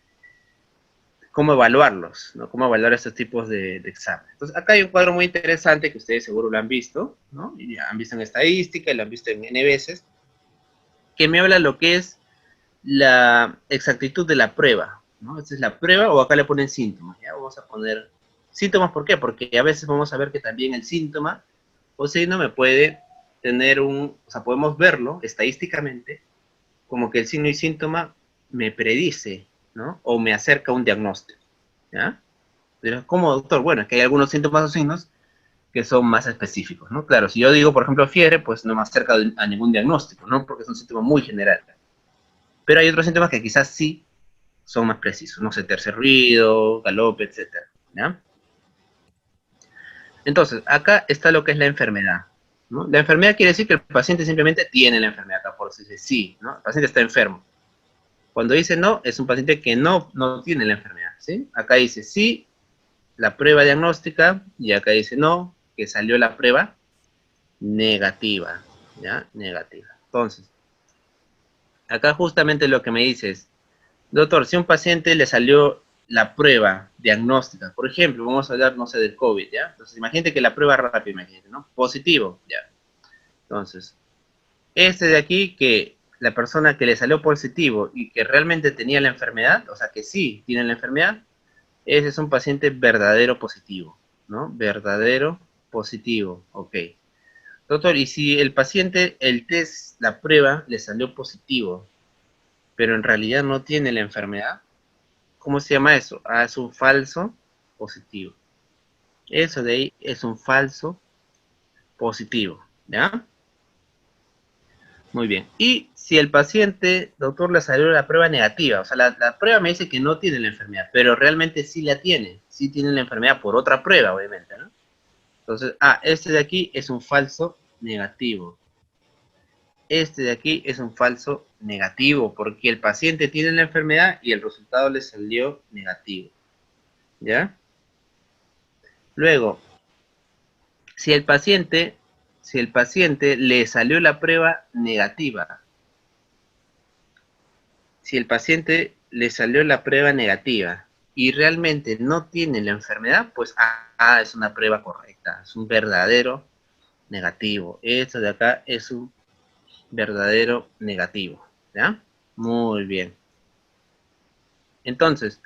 cómo evaluarlos, ¿no? Cómo evaluar estos tipos de exámenes? Entonces, acá hay un cuadro muy interesante que ustedes seguro lo han visto, ¿no? Y ya han visto en estadística, y lo han visto en N veces, que me habla de lo que es la exactitud de la prueba, ¿no? Esta es la prueba, o acá le ponen síntomas, ¿ya? Vamos a poner síntomas, ¿por qué? Porque a veces vamos a ver que también el síntoma o síndrome puede tener o sea, podemos verlo estadísticamente como que el signo y síntoma me predice, ¿no? O me acerca a un diagnóstico, ¿ya? Pero, ¿cómo, doctor? Bueno, es que hay algunos síntomas o signos que son más específicos, ¿no? Claro, si yo digo, por ejemplo, fiebre, pues no me acerca a ningún diagnóstico, ¿no? Porque es un síntoma muy general. Pero hay otros síntomas que quizás sí son más precisos, no sé, tercer ruido, galope, etcétera, ¿ya? Entonces, acá está lo que es la enfermedad, ¿no? La enfermedad quiere decir que el paciente simplemente tiene la enfermedad, acá por decirse sí, ¿no? El paciente está enfermo. Cuando dice no, es un paciente que no tiene la enfermedad, ¿sí? Acá dice sí, la prueba diagnóstica, y acá dice no, que salió la prueba negativa, ¿ya? Negativa. Entonces, acá justamente lo que me dice es, doctor, si a un paciente le salió la prueba diagnóstica, por ejemplo, vamos a hablar, no sé, del COVID, ¿ya? Entonces, imagínate que la prueba rápida, imagínate, ¿no? Positivo, ¿ya? Entonces, este de aquí, que la persona que le salió positivo y que realmente tenía la enfermedad, o sea, que sí tiene la enfermedad, ese es un paciente verdadero positivo, ¿no? Verdadero positivo, ok. Doctor, y si el paciente, el test, la prueba, le salió positivo, pero en realidad no tiene la enfermedad, ¿cómo se llama eso? Ah, es un falso positivo. Eso de ahí es un falso positivo, ¿ya? Muy bien. Y si el paciente, doctor, le salió la prueba negativa, o sea, la prueba me dice que no tiene la enfermedad, pero realmente sí la tiene, sí tiene la enfermedad por otra prueba, obviamente, ¿no? Entonces, este de aquí es un falso negativo. Este de aquí es un falso negativo, porque el paciente tiene la enfermedad y el resultado le salió negativo, ¿ya? Luego, si el paciente, le salió la prueba negativa, si el paciente le salió la prueba negativa y realmente no tiene la enfermedad, pues es una prueba correcta, es un verdadero negativo. Esto de acá es un verdadero negativo, ¿ya? Muy bien. Entonces,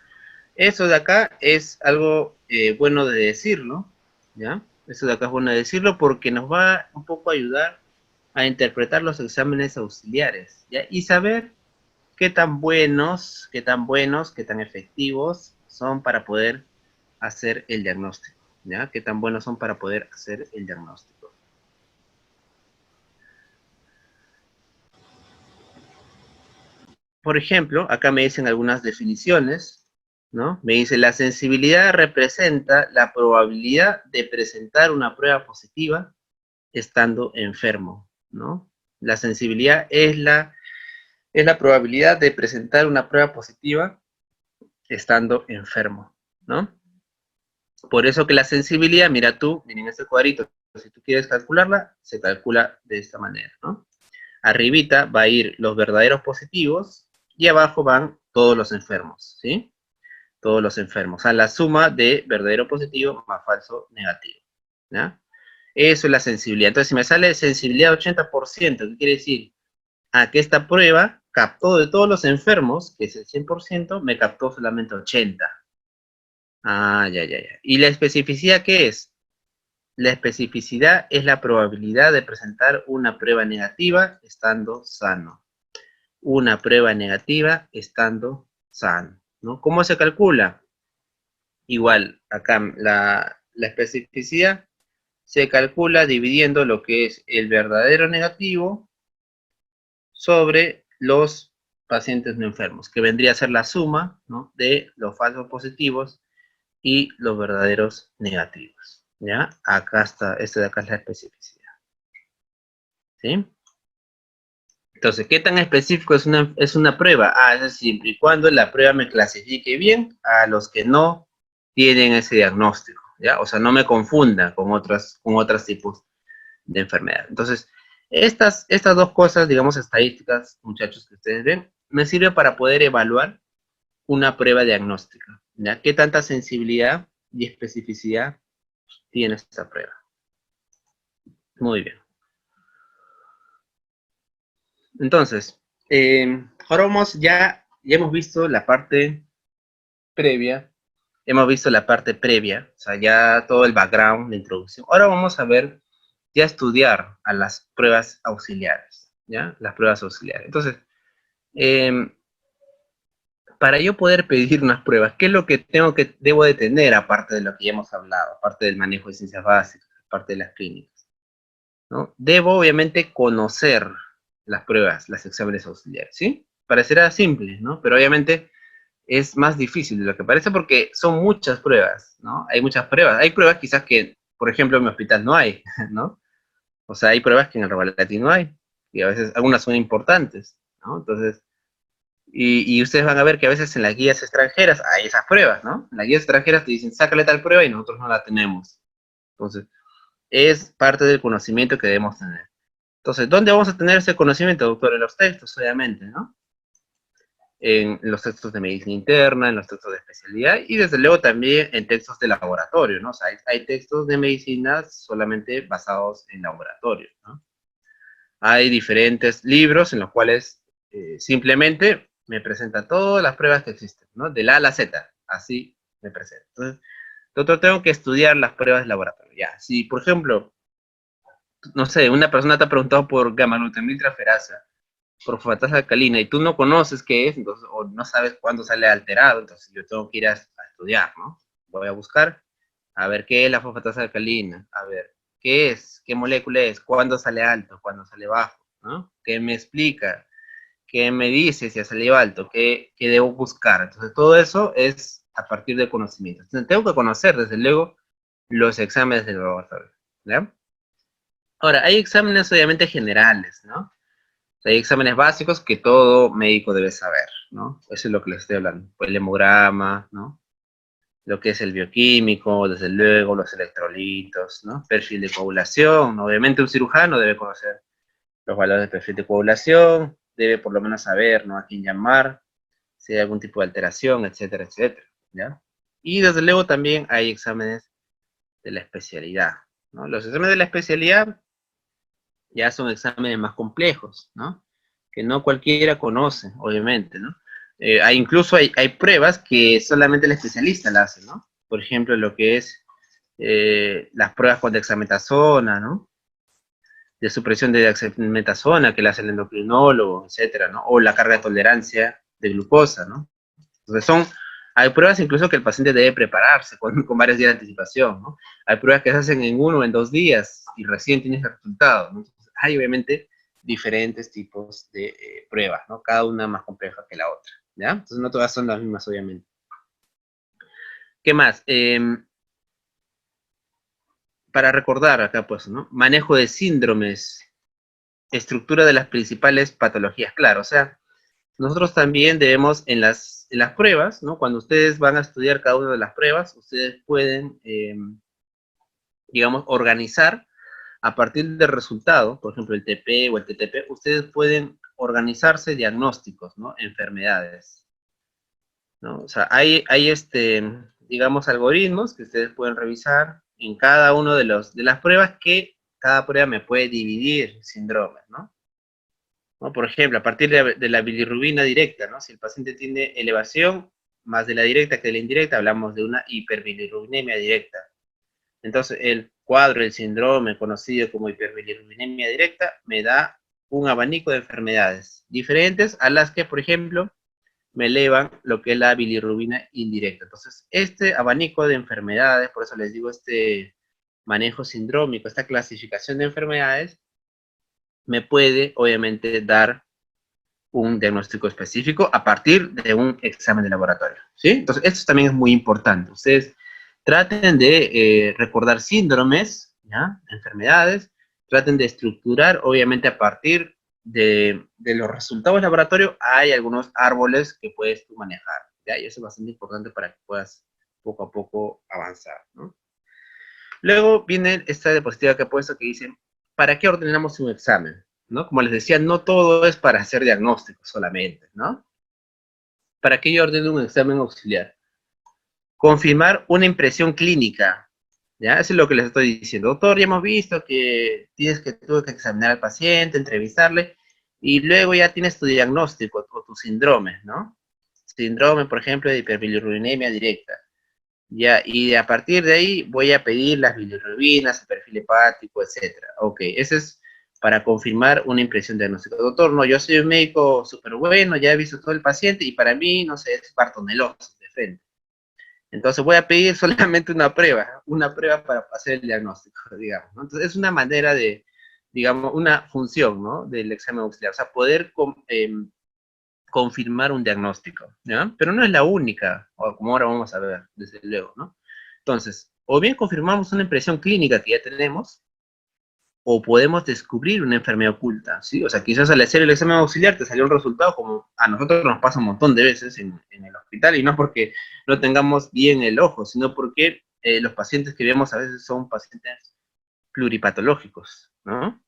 eso de acá es algo bueno de decirlo, ¿ya? Eso de acá es bueno de decirlo porque nos va un poco a ayudar a interpretar los exámenes auxiliares, ¿ya? Y saber qué tan buenos, qué tan efectivos son para poder hacer el diagnóstico, ¿ya? Qué tan buenos son para poder hacer el diagnóstico. Por ejemplo, acá me dicen algunas definiciones, ¿no? Me dice, la sensibilidad representa la probabilidad de presentar una prueba positiva estando enfermo, ¿no? La sensibilidad es la probabilidad de presentar una prueba positiva estando enfermo, ¿no? Por eso que la sensibilidad, mira tú, miren este cuadrito, si tú quieres calcularla, se calcula de esta manera, ¿no? Arribita va a ir los verdaderos positivos y abajo van todos los enfermos, ¿sí? Todos los enfermos, a la suma de verdadero positivo más falso negativo, ¿ya? Eso es la sensibilidad. Entonces, si me sale sensibilidad 80%, ¿qué quiere decir? Que esta prueba captó de todos los enfermos, que es el 100%, me captó solamente 80. Ya. ¿Y la especificidad qué es? La especificidad es la probabilidad de presentar una prueba negativa estando sano. Una prueba negativa estando sano, ¿no? ¿Cómo se calcula? Igual, acá la especificidad se calcula dividiendo lo que es el verdadero negativo sobre los pacientes no enfermos, que vendría a ser la suma, ¿no?, de los falsos positivos y los verdaderos negativos, ¿ya? Acá está, este de acá es la especificidad, ¿sí? Entonces, ¿qué tan específico es una prueba? Es siempre y cuando la prueba me clasifique bien a los que no tienen ese diagnóstico, ¿ya? O sea, no me confunda con otros tipos de enfermedad. Entonces, estas dos cosas, digamos, estadísticas, muchachos, que ustedes ven, me sirve para poder evaluar una prueba diagnóstica, ¿ya? ¿Qué tanta sensibilidad y especificidad tiene esta prueba? Muy bien. Entonces, ahora ya hemos visto la parte previa, o sea, ya todo el background, la introducción. Ahora vamos a ver, ya estudiar a las pruebas auxiliares, ¿ya? Las pruebas auxiliares. Entonces, eh, para yo poder pedir unas pruebas, ¿qué es lo que debo de tener, aparte de lo que ya hemos hablado, aparte del manejo de ciencias básicas, aparte de las clínicas, ¿no? Debo, obviamente, conocer las pruebas, los exámenes auxiliares, ¿sí? Parecerá simple, ¿no? Pero obviamente es más difícil de lo que parece porque son muchas pruebas, ¿no? Hay muchas pruebas. Hay pruebas quizás que, por ejemplo, en mi hospital no hay, ¿no? O sea, hay pruebas que en el Revalati no hay, y a veces algunas son importantes, ¿no? Entonces, y ustedes van a ver que a veces en las guías extranjeras hay esas pruebas, ¿no? En las guías extranjeras te dicen, sácale tal prueba y nosotros no la tenemos. Entonces, es parte del conocimiento que debemos tener. Entonces, ¿dónde vamos a tener ese conocimiento, doctor? En los textos, obviamente, ¿no? En los textos de medicina interna, en los textos de especialidad y desde luego también en textos de laboratorio, ¿no? O sea, hay textos de medicina solamente basados en laboratorio, ¿no? Hay diferentes libros en los cuales simplemente me presenta todas las pruebas que existen, ¿no? De la A a la Z, así me presenta. Entonces, doctor, tengo que estudiar las pruebas de laboratorio. Ya, si por ejemplo, no sé, una persona te ha preguntado por gamma-glutamiltraferasa, por fosfatasa alcalina, y tú no conoces qué es, entonces, o no sabes cuándo sale alterado, entonces yo tengo que ir a estudiar, ¿no? Voy a buscar, a ver qué es la fosfatasa alcalina, a ver qué es, qué molécula es, cuándo sale alto, cuándo sale bajo, ¿no? ¿Qué me explica? ¿Qué me dice si ha salido alto? ¿Qué debo buscar? Entonces, todo eso es a partir de conocimiento. Entonces, tengo que conocer, desde luego, los exámenes del laboratorio, ¿ya? Ahora, hay exámenes obviamente generales, ¿no? Hay exámenes básicos que todo médico debe saber, ¿no? Eso es lo que les estoy hablando. El hemograma, ¿no? Lo que es el bioquímico, desde luego, los electrolitos, ¿no? Perfil de coagulación. Obviamente un cirujano debe conocer los valores de perfil de coagulación, debe por lo menos saber, ¿no? A quién llamar, si hay algún tipo de alteración, etcétera, etcétera, ¿ya? Y desde luego también hay exámenes de la especialidad, ¿no? Los exámenes de la especialidad ya son exámenes más complejos, ¿no? Que no cualquiera conoce, obviamente, ¿no? Incluso hay pruebas que solamente el especialista la hace, ¿no? Por ejemplo, lo que es las pruebas con dexametasona, ¿no? De supresión de dexametasona que la hace el endocrinólogo, etcétera, ¿no? O la carga de tolerancia de glucosa, ¿no? Entonces hay pruebas incluso que el paciente debe prepararse con varios días de anticipación, ¿no? Hay pruebas que se hacen en 1 o en 2 días y recién tienes el resultado, ¿no? Entonces, hay obviamente diferentes tipos de pruebas, ¿no? Cada una más compleja que la otra, ¿ya? Entonces no todas son las mismas, obviamente. ¿Qué más? Para recordar acá, pues, ¿no? Manejo de síndromes, estructura de las principales patologías, claro, o sea, nosotros también debemos en las pruebas, ¿no? Cuando ustedes van a estudiar cada una de las pruebas, ustedes pueden, digamos, organizar a partir del resultado, por ejemplo, el TP o el TTP, ustedes pueden organizarse diagnósticos, ¿no? Enfermedades, ¿no? O sea, digamos, algoritmos que ustedes pueden revisar en cada uno de las pruebas que cada prueba me puede dividir síndromes, ¿no? ¿No? Por ejemplo, a partir de la bilirrubina directa, ¿no? Si el paciente tiene elevación más de la directa que de la indirecta, hablamos de una hiperbilirrubinemia directa. Entonces, el cuadro, el síndrome conocido como hiperbilirrubinemia directa, me da un abanico de enfermedades diferentes a las que, por ejemplo, me elevan lo que es la bilirrubina indirecta. Entonces, este abanico de enfermedades, por eso les digo este manejo sindrómico, esta clasificación de enfermedades, me puede, obviamente, dar un diagnóstico específico a partir de un examen de laboratorio, ¿sí? Entonces, esto también es muy importante. Ustedes traten de recordar síndromes, ¿ya? Enfermedades, traten de estructurar, obviamente, a partir de los resultados del laboratorio, hay algunos árboles que puedes tú manejar, ¿ya? Y eso es bastante importante para que puedas poco a poco avanzar, ¿no? Luego viene esta diapositiva que he puesto que dice, ¿para qué ordenamos un examen? ¿No? Como les decía, no todo es para hacer diagnósticos solamente, ¿no? ¿Para qué yo ordeno un examen auxiliar? Confirmar una impresión clínica, ¿ya? Eso es lo que les estoy diciendo. Doctor, ya hemos visto que tuve que examinar al paciente, entrevistarle, y luego ya tienes tu diagnóstico o tu síndrome, ¿no? Síndrome, por ejemplo, de hiperbilirubinemia directa. Ya, y a partir de ahí voy a pedir las bilirrubinas, el perfil hepático, etcétera. Ok, ese es para confirmar una impresión diagnóstica. Doctor, no, yo soy un médico súper bueno, ya he visto todo el paciente y para mí, no sé, es bartonelosis de frente. Entonces voy a pedir solamente una prueba para hacer el diagnóstico, digamos, ¿no? Entonces es una manera de, digamos, una función, ¿no? Del examen auxiliar, o sea, poder confirmar un diagnóstico, ¿ya? Pero no es la única, o como ahora vamos a ver, desde luego, ¿no? Entonces, o bien confirmamos una impresión clínica que ya tenemos, o podemos descubrir una enfermedad oculta, ¿sí? O sea, quizás al hacer el examen auxiliar te salió un resultado como a nosotros nos pasa un montón de veces en el hospital, y no porque no tengamos bien el ojo, sino porque los pacientes que vemos a veces son pacientes pluripatológicos, ¿no?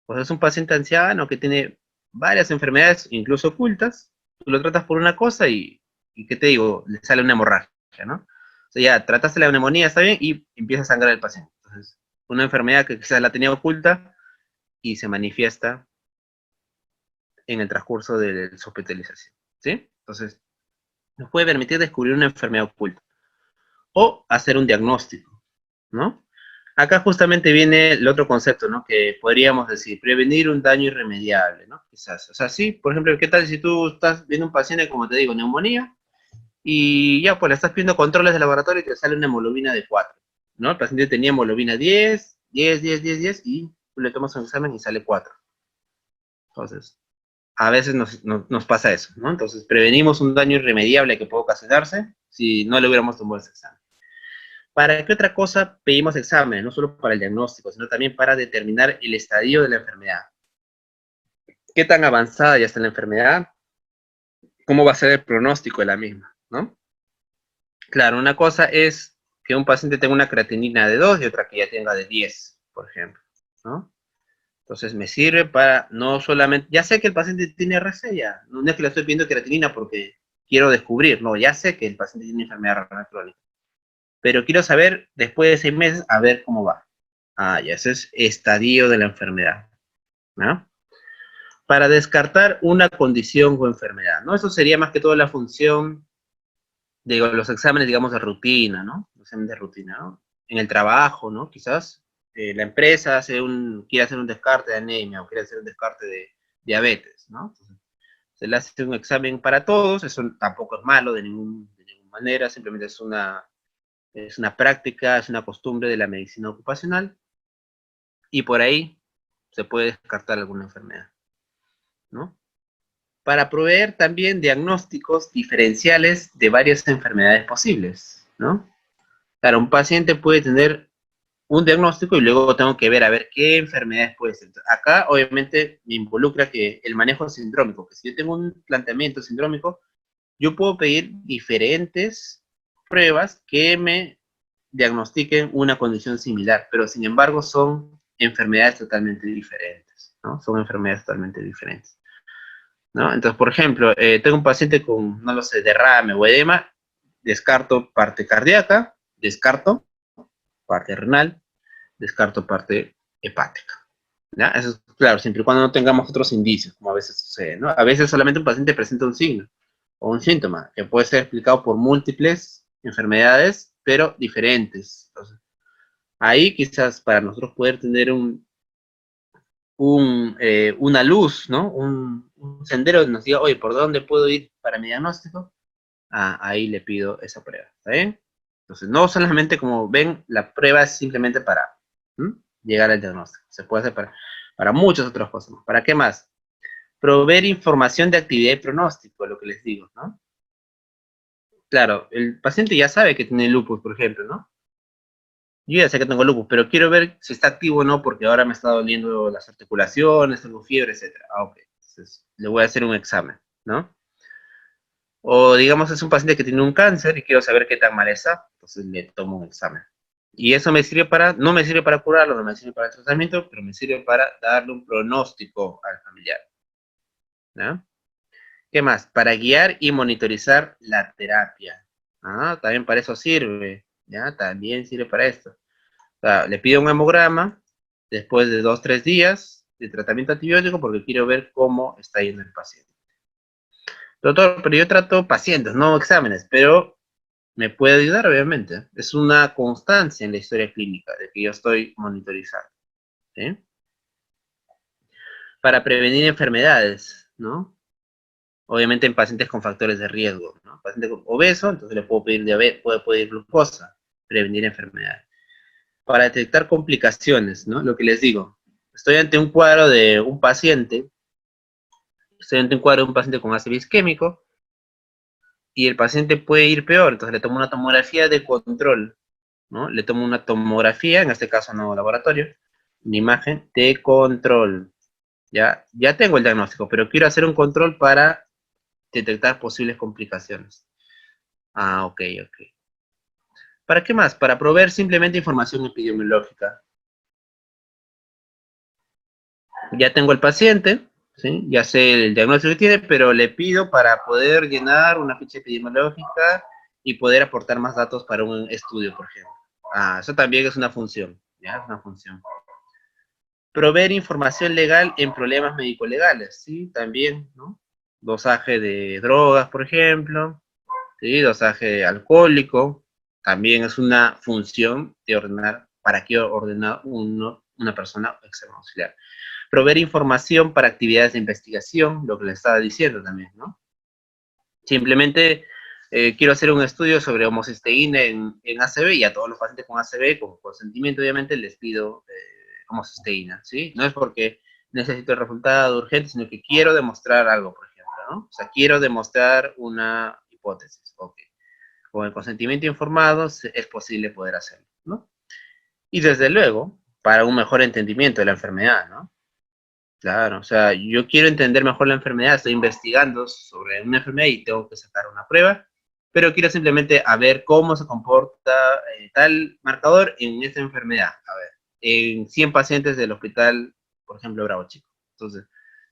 O sea, es un paciente anciano que tiene varias enfermedades, incluso ocultas, tú lo tratas por una cosa y ¿qué te digo? Le sale una hemorragia, ¿no? O sea, ya trataste la neumonía, está bien, y empieza a sangrar el paciente. Entonces, una enfermedad que quizás la tenía oculta y se manifiesta en el transcurso de su hospitalización, ¿sí? Entonces, nos puede permitir descubrir una enfermedad oculta o hacer un diagnóstico, ¿no? Acá justamente viene el otro concepto, ¿no? Que podríamos decir, prevenir un daño irremediable, ¿no? Quizás, o sea, sí, por ejemplo, ¿qué tal si tú estás viendo un paciente, como te digo, neumonía, y ya, pues le estás pidiendo controles de laboratorio y te sale una hemoglobina de 4, ¿no? El paciente tenía hemoglobina 10, y tú le tomas un examen y sale 4. Entonces, a veces nos pasa eso, ¿no? Entonces, prevenimos un daño irremediable que puede ocasionarse si no le hubiéramos tomado ese examen. ¿Para qué otra cosa pedimos exámenes? No solo para el diagnóstico, sino también para determinar el estadio de la enfermedad. ¿Qué tan avanzada ya está la enfermedad? ¿Cómo va a ser el pronóstico de la misma? ¿No? Claro, una cosa es que un paciente tenga una creatinina de 2 y otra que ya tenga de 10, por ejemplo, ¿no? Entonces me sirve para no solamente, ya sé que el paciente tiene RC, ya, no es que le estoy pidiendo creatinina porque quiero descubrir, no, ya sé que el paciente tiene enfermedad renal crónica, pero quiero saber después de 6 meses a ver cómo va. Ah, ya, ese es estadio de la enfermedad, ¿no? Para descartar una condición o enfermedad, ¿no? Eso sería más que todo la función de los exámenes, digamos, de rutina, ¿no? Exámenes de rutina, ¿no? En el trabajo, ¿no? Quizás la empresa quiere hacer un descarte de anemia o quiere hacer un descarte de diabetes, ¿no? Entonces, se le hace un examen para todos, eso tampoco es malo de ninguna manera, simplemente es una práctica, es una costumbre de la medicina ocupacional, y por ahí se puede descartar alguna enfermedad, ¿no? Para proveer también diagnósticos diferenciales de varias enfermedades posibles, ¿no? Claro, un paciente puede tener un diagnóstico y luego tengo que ver a ver qué enfermedades puede ser. Acá, obviamente, me involucra que el manejo sindrómico, que si yo tengo un planteamiento sindrómico, yo puedo pedir diferentes pruebas que me diagnostiquen una condición similar, pero sin embargo son enfermedades totalmente diferentes, ¿no? Son enfermedades totalmente diferentes, ¿no? Entonces, por ejemplo, tengo un paciente con, no lo sé, derrame o edema, descarto parte cardíaca, descarto parte renal, descarto parte hepática, ¿ya? Eso es claro, siempre y cuando no tengamos otros indicios, como a veces sucede, ¿no? A veces solamente un paciente presenta un signo o un síntoma que puede ser explicado por múltiples enfermedades, pero diferentes. Entonces, ahí quizás para nosotros poder tener una luz, ¿no? Un sendero que nos diga, oye, ¿por dónde puedo ir para mi diagnóstico? Ah, ahí le pido esa prueba, ¿está bien? Entonces, no solamente como ven, la prueba es simplemente para llegar al diagnóstico. Se puede hacer para muchas otras cosas. ¿Para qué más? Proveer información de actividad y pronóstico, lo que les digo, ¿no? Claro, el paciente ya sabe que tiene lupus, por ejemplo, ¿no? Yo ya sé que tengo lupus, pero quiero ver si está activo o no, porque ahora me está doliendo las articulaciones, tengo fiebre, etcétera. Ah, ok. Entonces, le voy a hacer un examen, ¿no? O digamos es un paciente que tiene un cáncer y quiero saber qué tan mal está, entonces le tomo un examen. Y eso me sirve para, no me sirve para curarlo, no me sirve para el tratamiento, pero me sirve para darle un pronóstico al familiar. ¿No? ¿Qué más? Para guiar y monitorizar la terapia. También para eso sirve. ¿Ya? También sirve para esto. O sea, le pido un hemograma después de 2, 3 días de tratamiento antibiótico porque quiero ver cómo está yendo el paciente. Doctor, pero yo trato pacientes, no exámenes, pero me puede ayudar, obviamente. Es una constancia en la historia clínica de que yo estoy monitorizando. ¿Sí? Para prevenir enfermedades, ¿no? Obviamente en pacientes con factores de riesgo, ¿no? Paciente obeso, entonces le puedo pedir diabetes, puedo pedir glucosa, prevenir enfermedades. Para detectar complicaciones, ¿no? Lo que les digo, estoy ante un cuadro de un paciente, con ácido isquémico, y el paciente puede ir peor, entonces le tomo una tomografía de control, ¿no? Le tomo una tomografía, en este caso no laboratorio, una imagen de control. Ya tengo el diagnóstico, pero quiero hacer un control para detectar posibles complicaciones. Ok, ok. ¿Para qué más? Para proveer simplemente información epidemiológica. Ya tengo el paciente, ¿sí? Ya sé el diagnóstico que tiene, pero le pido para poder llenar una ficha epidemiológica y poder aportar más datos para un estudio, por ejemplo. Eso también es una función, ¿ya? Es una función. Proveer información legal en problemas médico-legales, ¿sí? También, ¿no? Dosaje de drogas, por ejemplo, ¿sí? Dosaje alcohólico, también es una función de ordenar, para qué ordena una persona externa auxiliar. Proveer información para actividades de investigación, lo que le estaba diciendo también, ¿no? Simplemente quiero hacer un estudio sobre homocisteína en ACV y a todos los pacientes con ACV, con consentimiento obviamente, les pido homocisteína, ¿sí? No es porque necesito el resultado urgente, sino que quiero demostrar algo, por ejemplo, ¿no? O sea, quiero demostrar una hipótesis, ok. Con el consentimiento informado es posible poder hacerlo, ¿no? Y desde luego, para un mejor entendimiento de la enfermedad, ¿no? Claro, o sea, yo quiero entender mejor la enfermedad, estoy investigando sobre una enfermedad y tengo que sacar una prueba, pero quiero simplemente a ver cómo se comporta tal marcador en esta enfermedad. A ver, en 100 pacientes del hospital, por ejemplo, Bravo Chico. Entonces,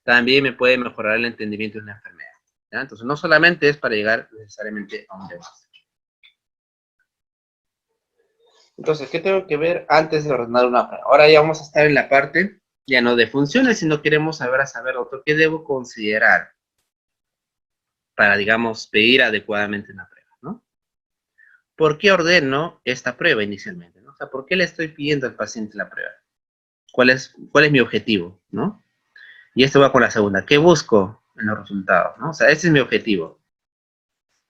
también me puede mejorar el entendimiento de una enfermedad. ¿Ya? Entonces, no solamente es para llegar necesariamente a un diagnóstico. Entonces, ¿qué tengo que ver antes de ordenar una prueba? Ahora ya vamos a estar en la parte, ya no de funciones, sino queremos saber, doctor, ¿qué debo considerar para, digamos, pedir adecuadamente una prueba, ¿no? ¿Por qué ordeno esta prueba inicialmente, ¿no? O sea, ¿por qué le estoy pidiendo al paciente la prueba? ¿Cuál es mi objetivo, ¿no? Y esto va con la segunda. ¿Qué busco en los resultados, ¿no? O sea, ese es mi objetivo.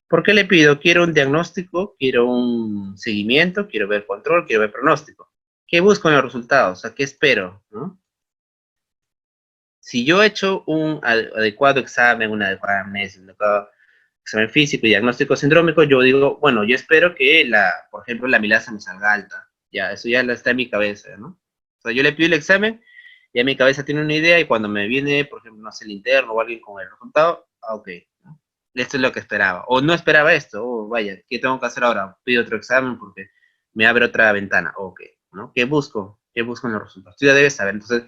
¿Por qué le pido? Quiero un diagnóstico, quiero un seguimiento, quiero ver control, quiero ver pronóstico. ¿Qué busco en los resultados? O sea, ¿qué espero, ¿no? Si yo he hecho un adecuado examen, una adecuada amnesia, un adecuado examen físico y diagnóstico sindrómico, yo digo, bueno, yo espero que, por ejemplo, la amilasa me salga alta. Ya, eso ya está en mi cabeza, ¿no? O sea, yo le pido el examen, ya mi cabeza tiene una idea y cuando me viene, por ejemplo, no sé, el interno o alguien con el resultado, ok, ¿no? Esto es lo que esperaba. O no esperaba esto, vaya, ¿qué tengo que hacer ahora? Pido otro examen porque me abre otra ventana, ok, ¿no? ¿Qué busco? ¿Qué busco en los resultados? Tú ya debes saber. Entonces,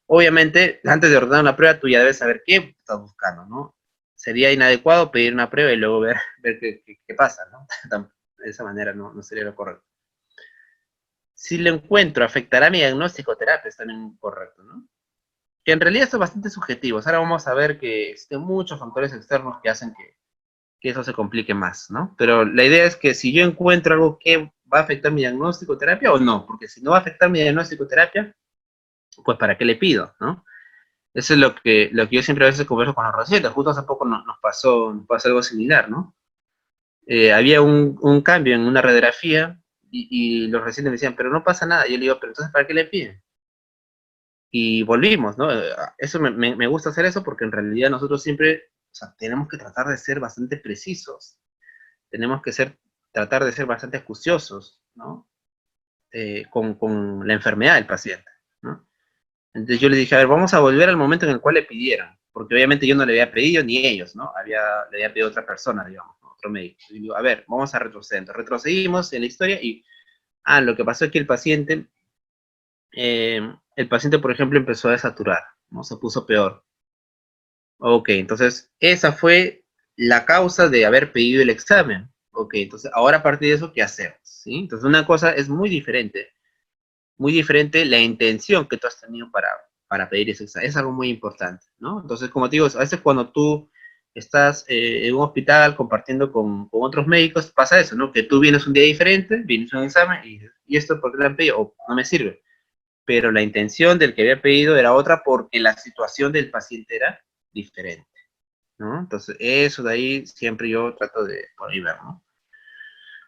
obviamente, antes de ordenar una prueba, tú ya debes saber qué estás buscando, ¿no? Sería inadecuado pedir una prueba y luego ver qué pasa, ¿no? De esa manera no sería lo correcto. Si lo encuentro, afectará mi diagnóstico o terapia, es también correcto, ¿no? Que en realidad esto es bastante subjetivo. Ahora vamos a ver que existen muchos factores externos que hacen que eso se complique más, ¿no? Pero la idea es que si yo encuentro algo que va a afectar mi diagnóstico o terapia o no, porque si no va a afectar mi diagnóstico o terapia, pues ¿para qué le pido, no? Eso es lo que yo siempre a veces converso con los pacientes. Justo hace poco nos pasó algo similar, ¿no? Había un cambio en una radiografía y los residentes me decían, pero no pasa nada. Yo le digo, pero entonces, ¿para qué le piden? Y volvimos, ¿no? Eso me gusta hacer eso porque en realidad nosotros siempre, o sea, tenemos que tratar de ser bastante precisos. Tenemos que tratar de ser bastante acuciosos, ¿no? Con la enfermedad del paciente, ¿no? Entonces yo le dije, a ver, vamos a volver al momento en el cual le pidieron, porque obviamente yo no le había pedido ni ellos, ¿no? Le había pedido a otra persona, digamos, ¿no? Otro médico. Y digo, a ver, vamos a retroceder. Entonces retrocedimos en la historia y Lo que pasó es que el paciente, por ejemplo, empezó a desaturar, ¿no? Se puso peor. Ok, entonces esa fue la causa de haber pedido el examen. Ok, entonces ahora a partir de eso, ¿qué hacemos? ¿Sí? Entonces una cosa es muy diferente la intención que tú has tenido para pedir ese examen. Es algo muy importante, ¿no? Entonces, como te digo, a veces cuando tú estás en un hospital compartiendo con otros médicos, pasa eso, ¿no? Que tú vienes un día diferente, vienes a un examen y esto porque le han pedido, o no me sirve. Pero la intención del que había pedido era otra porque la situación del paciente era diferente, ¿no? Entonces, eso de ahí siempre yo trato de por ahí ver, ¿no?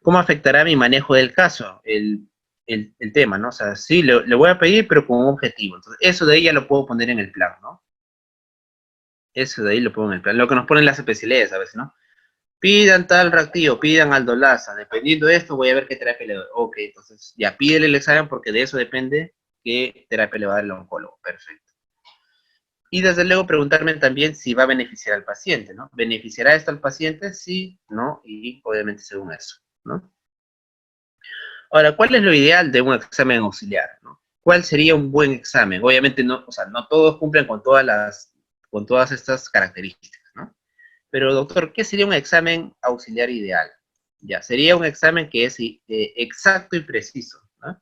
¿Cómo afectará mi manejo del caso? El tema, ¿no? O sea, sí, le voy a pedir, pero con un objetivo. Entonces, eso de ahí ya lo puedo poner en el plan, ¿no? Eso de ahí lo pongo en el plan. Lo que nos ponen las especialidades a veces, ¿no? Pidan tal reactivo, pidan aldolasa. Dependiendo de esto, voy a ver qué terapia le doy. Ok, entonces ya pídele el examen porque de eso depende qué terapia le va a dar el oncólogo. Perfecto. Y desde luego preguntarme también si va a beneficiar al paciente, ¿no? ¿Beneficiará esto al paciente? Sí, no, y obviamente según eso, ¿no? Ahora, ¿cuál es lo ideal de un examen auxiliar, ¿no? ¿Cuál sería un buen examen? Obviamente no, o sea, no todos cumplen con todas estas características, ¿no? Pero doctor, ¿qué sería un examen auxiliar ideal? Ya, sería un examen que es exacto y preciso, ¿no?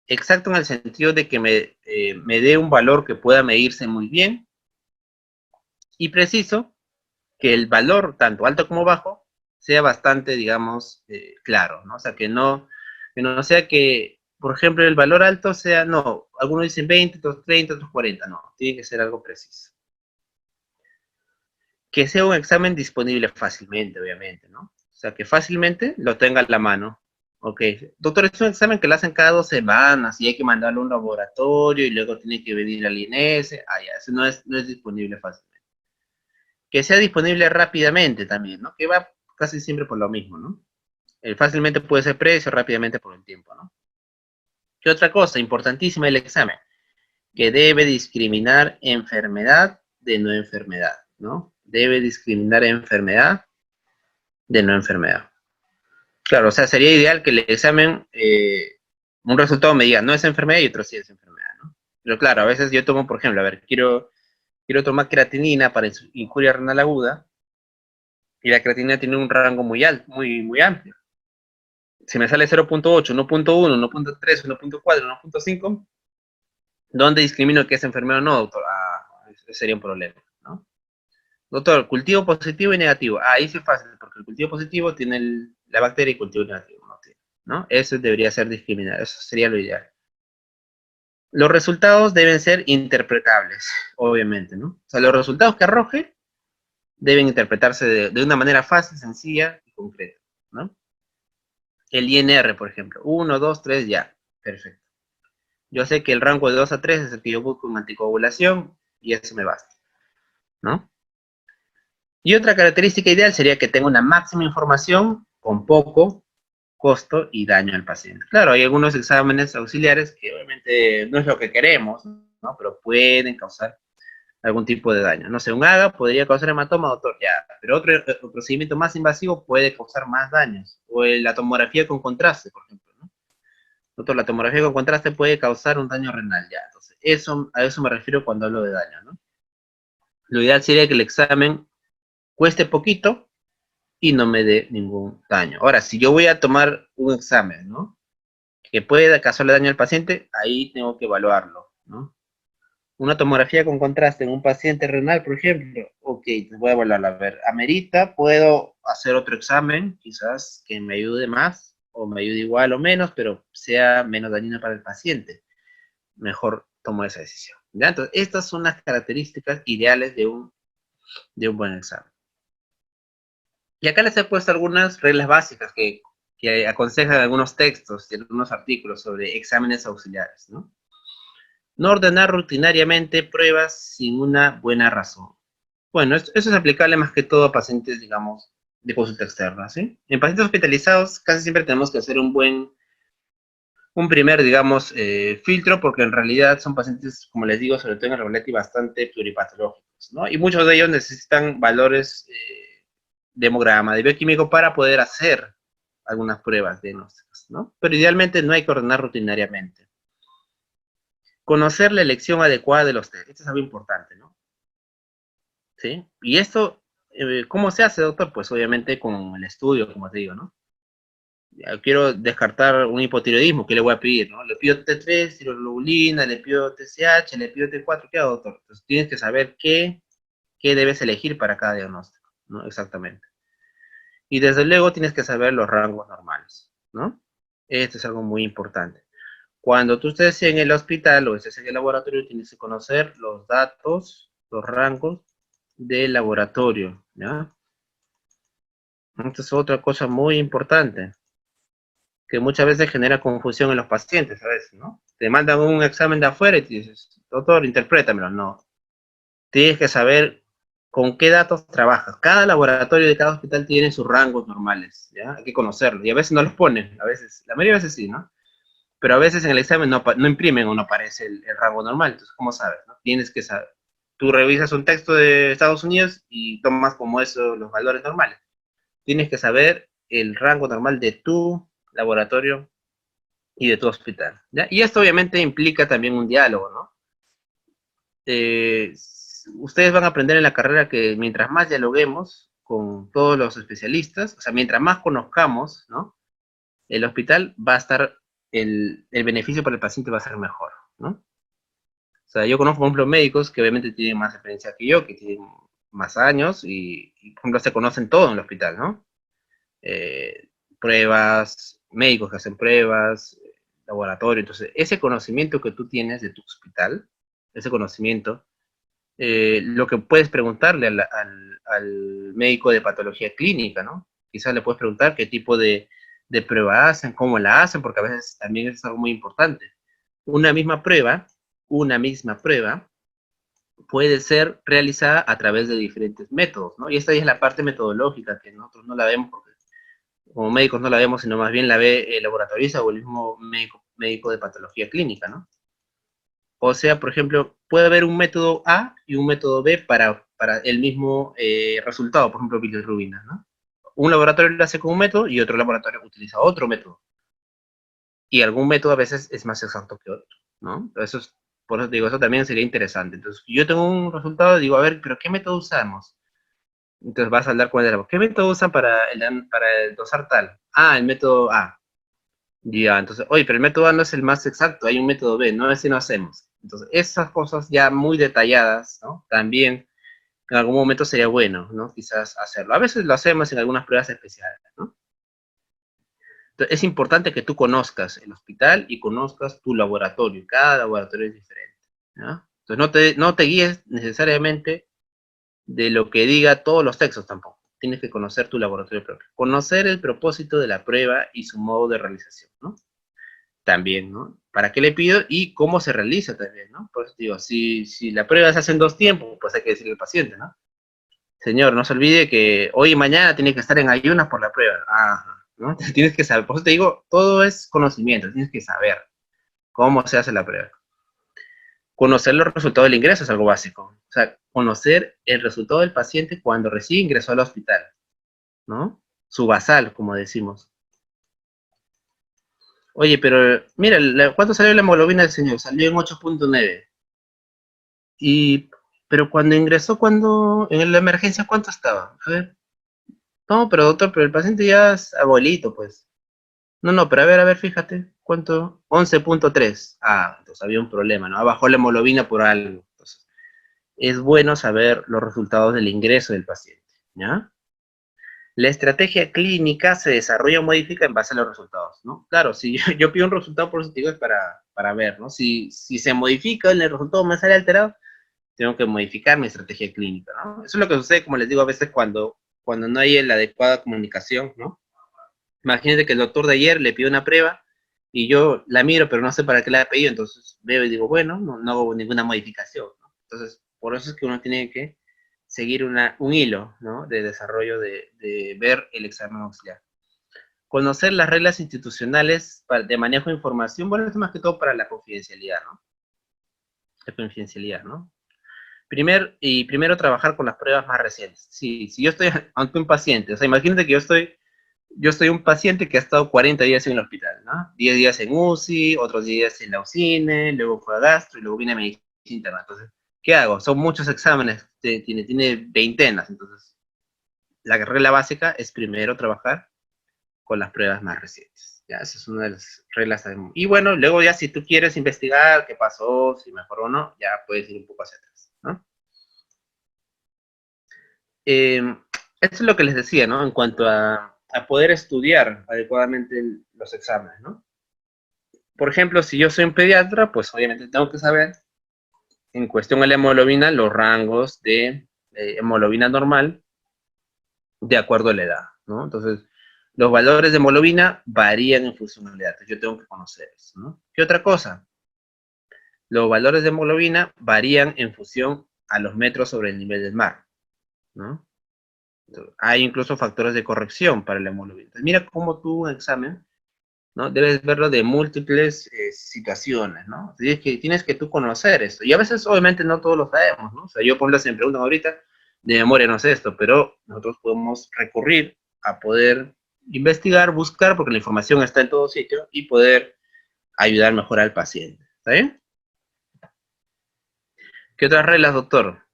Exacto en el sentido de que me dé un valor que pueda medirse muy bien y preciso que el valor, tanto alto como bajo, sea bastante, digamos, claro, ¿no? O sea, que no sea que, por ejemplo, el valor alto sea, no, algunos dicen 20, otros 30, otros 40, no, tiene que ser algo preciso. Que sea un examen disponible fácilmente, obviamente, ¿no? O sea, que fácilmente lo tenga a la mano. Ok, doctor, es un examen que lo hacen cada 2 semanas y hay que mandarlo a un laboratorio y luego tiene que venir al INS. Ya, eso no es disponible fácilmente. Que sea disponible rápidamente también, ¿no? Que va casi siempre por lo mismo, ¿no? Fácilmente puede ser precio, rápidamente por el tiempo, ¿no? ¿Qué otra cosa importantísima del examen? Que debe discriminar enfermedad de no enfermedad, ¿no? Debe discriminar enfermedad de no enfermedad. Claro, o sea, sería ideal que el examen, un resultado me diga, no es enfermedad y otro sí es enfermedad, ¿no? Pero claro, a veces yo tomo, por ejemplo, a ver, quiero tomar creatinina para injuria renal aguda, y la creatinina tiene un rango muy alto, muy amplio. Si me sale 0.8, 1.1, 1.3, 1.4, 1.5, ¿dónde discrimino que es enfermedad o no, doctor? Ese sería un problema, ¿no? Doctor, cultivo positivo y negativo. Ahí sí es fácil, porque el cultivo positivo tiene la bacteria y cultivo negativo no tiene, ¿no? Eso debería ser discriminado, eso sería lo ideal. Los resultados deben ser interpretables, obviamente, ¿no? O sea, los resultados que arroje deben interpretarse de una manera fácil, sencilla y concreta, ¿no? El INR, por ejemplo, 1, 2, 3, ya, perfecto. Yo sé que el rango de 2 a 3 es el que yo busco en anticoagulación y eso me basta, ¿no? Y otra característica ideal sería que tenga una máxima información con poco costo y daño al paciente. Claro, hay algunos exámenes auxiliares que obviamente no es lo que queremos, ¿no? Pero pueden causar algún tipo de daño. No sé, un AGA podría causar hematoma, doctor, ya, pero otro procedimiento más invasivo puede causar más daños. O la tomografía con contraste, por ejemplo, ¿no? Doctor, la tomografía con contraste puede causar un daño renal, ya. Entonces, a eso me refiero cuando hablo de daño, ¿no? Lo ideal sería que el examen cueste poquito y no me dé ningún daño. Ahora, si yo voy a tomar un examen, ¿no? Que pueda causarle daño al paciente, ahí tengo que evaluarlo, ¿no? Una tomografía con contraste en un paciente renal, por ejemplo, ok, voy a evaluarla. A ver, amerita, puedo hacer otro examen, quizás que me ayude más, o me ayude igual o menos, pero sea menos dañino para el paciente. Mejor tomo esa decisión. ¿Ya? Entonces, estas son las características ideales de un buen examen. Y acá les he puesto algunas reglas básicas que aconsejan algunos textos y algunos artículos sobre exámenes auxiliares, ¿no? No ordenar rutinariamente pruebas sin una buena razón. Bueno, eso es aplicable más que todo a pacientes, digamos, de consulta externa, ¿sí? En pacientes hospitalizados casi siempre tenemos que hacer un primer, digamos, filtro, porque en realidad son pacientes, como les digo, sobre todo en el reality, bastante pluripatológicos, ¿no? Y muchos de ellos necesitan valores de hemograma, de bioquímico, para poder hacer algunas pruebas diagnósticas. ¿no? Pero idealmente no hay que ordenar rutinariamente. Conocer la elección adecuada de los test. Esto es algo importante, ¿no? ¿Sí? Y esto, ¿cómo se hace, doctor? Pues obviamente con el estudio, como te digo, ¿no? Ya quiero descartar un hipotiroidismo, ¿qué le voy a pedir, no? Le pido T3, tiroglobulina, le pido TSH, le pido T4, ¿qué hago, doctor? Entonces tienes que saber qué debes elegir para cada diagnóstico, ¿no? Exactamente. Y desde luego tienes que saber los rangos normales, ¿no? Esto es algo muy importante. Cuando tú estés en el hospital o estés en el laboratorio, tienes que conocer los datos, los rangos del laboratorio, ¿ya? Esta es otra cosa muy importante, que muchas veces genera confusión en los pacientes, a veces, ¿no? Te mandan un examen de afuera y te dices, doctor, interprétamelo. No. Tienes que saber con qué datos trabajas. Cada laboratorio de cada hospital tiene sus rangos normales, ¿ya? Hay que conocerlos. Y a veces no los ponen, a veces, la mayoría de veces sí, ¿no? Pero a veces en el examen no imprimen o no aparece el rango normal. Entonces, ¿cómo sabes, no? Tienes que saber. Tú revisas un texto de Estados Unidos y tomas como eso los valores normales. Tienes que saber el rango normal de tu laboratorio y de tu hospital, ¿ya? Y esto obviamente implica también un diálogo, ¿no? Ustedes van a aprender en la carrera que mientras más dialoguemos con todos los especialistas, o sea, mientras más conozcamos, ¿no? El hospital va a estar, el beneficio para el paciente va a ser mejor, ¿no? O sea, yo conozco, por ejemplo, médicos que obviamente tienen más experiencia que yo, que tienen más años por ejemplo, se conocen todo en el hospital, ¿no? Pruebas, médicos que hacen pruebas, laboratorio. Entonces, ese conocimiento que tú tienes de tu hospital, ese conocimiento, lo que puedes preguntarle al médico de patología clínica, ¿no? Quizás le puedes preguntar qué tipo de prueba hacen, cómo la hacen, porque a veces también es algo muy importante. Una misma prueba, una misma prueba, puede ser realizada a través de diferentes métodos, ¿no? Y esta es la parte metodológica que nosotros no la vemos porque como médicos no la vemos, sino más bien la ve el laboratorista o el mismo médico de patología clínica, ¿no? O sea, por ejemplo, puede haber un método A y un método B para el mismo resultado, por ejemplo, bilirrubina, ¿no? Un laboratorio lo hace con un método y otro laboratorio utiliza otro método. Y algún método a veces es más exacto que otro, ¿no? Por eso digo, eso también sería interesante. Entonces, yo tengo un resultado y digo, a ver, ¿pero qué método usamos? Entonces vas a hablar con el, ¿qué método usan para el dosar tal? Ah, el método A. Ya, entonces, oye, pero el método A no es el más exacto, hay un método B, no ese no hacemos. Entonces, esas cosas ya muy detalladas, ¿no? También en algún momento sería bueno, ¿no? Quizás hacerlo. A veces lo hacemos en algunas pruebas especiales, ¿no? Entonces, es importante que tú conozcas el hospital y conozcas tu laboratorio. Cada laboratorio es diferente, ¿no? Entonces, no te guíes necesariamente de lo que diga todos los textos tampoco. Tienes que conocer tu laboratorio propio. Conocer el propósito de la prueba y su modo de realización, ¿no? También, ¿no? ¿Para qué le pido? Y cómo se realiza también, ¿no? Por eso digo, si la prueba se hace en 2 tiempos, pues hay que decirle al paciente, ¿no? Señor, no se olvide que hoy y mañana tiene que estar en ayunas por la prueba. Ajá, ¿no? Tienes que saber, por eso te digo, todo es conocimiento, tienes que saber cómo se hace la prueba. Conocer los resultados del ingreso es algo básico. O sea, conocer el resultado del paciente cuando recién ingresó al hospital, ¿no? Su basal, como decimos. Oye, pero mira, ¿cuánto salió la hemoglobina del señor? Salió en 8.9. Y, pero cuando ingresó, en la emergencia, ¿cuánto estaba? A ver, no, pero doctor, pero el paciente ya es abuelito, pues. No, no, pero a ver, fíjate, ¿cuánto? 11.3. Ah, entonces había un problema, ¿no? Bajó la hemoglobina por algo. Entonces, es bueno saber los resultados del ingreso del paciente, ¿ya? La estrategia clínica se desarrolla o modifica en base a los resultados, ¿no? Claro, si yo pido un resultado positivo es para ver, ¿no? Si se modifica el resultado me sale alterado, tengo que modificar mi estrategia clínica, ¿no? Eso es lo que sucede, como les digo, a veces cuando no hay la adecuada comunicación, ¿no? Imagínate que el doctor de ayer le pide una prueba y yo la miro, pero no sé para qué la ha pedido, entonces veo y digo, bueno, no hago ninguna modificación, ¿no? Entonces, por eso es que uno tiene que seguir un hilo, ¿no? De desarrollo de ver el examen auxiliar. Conocer las reglas institucionales de manejo de información, bueno, es más que todo para la confidencialidad, ¿no? La confidencialidad, ¿no? Primero trabajar con las pruebas más recientes. Si yo estoy ante un paciente, o sea, imagínate que yo estoy yo soy un paciente que ha estado 40 días en el hospital, ¿no? 10 días en UCI, otros días en la UCINE, luego fue a gastro y luego viene a medicina interna. Entonces, ¿qué hago? Son muchos exámenes, tiene veintenas. Entonces, la regla básica es primero trabajar con las pruebas más recientes. Ya, esa es una de las reglas. Y bueno, luego ya si tú quieres investigar qué pasó, si mejoró o no, ya puedes ir un poco hacia atrás, ¿no? Esto es lo que les decía, ¿no? En cuanto a poder estudiar adecuadamente los exámenes, ¿no? Por ejemplo, si yo soy un pediatra, pues obviamente tengo que saber, en cuestión de la hemoglobina, los rangos de hemoglobina normal de acuerdo a la edad, ¿no? Entonces, los valores de hemoglobina varían en función de la edad. Yo tengo que conocer eso, ¿no? ¿Qué otra cosa? Los valores de hemoglobina varían en función a los metros sobre el nivel del mar, ¿no? Entonces, hay incluso factores de corrección para la hemoglobina. Entonces, mira cómo tú un examen, ¿no? Debes verlo de múltiples situaciones, ¿no? Tienes que tú conocer esto. Y a veces, obviamente, no todos lo sabemos, ¿no? O sea, yo, por ejemplo, si me preguntan ahorita, de memoria no sé esto, pero nosotros podemos recurrir a poder investigar, buscar, porque la información está en todo sitio, y poder ayudar mejor al paciente. ¿Está bien? ¿Qué otras reglas, doctor?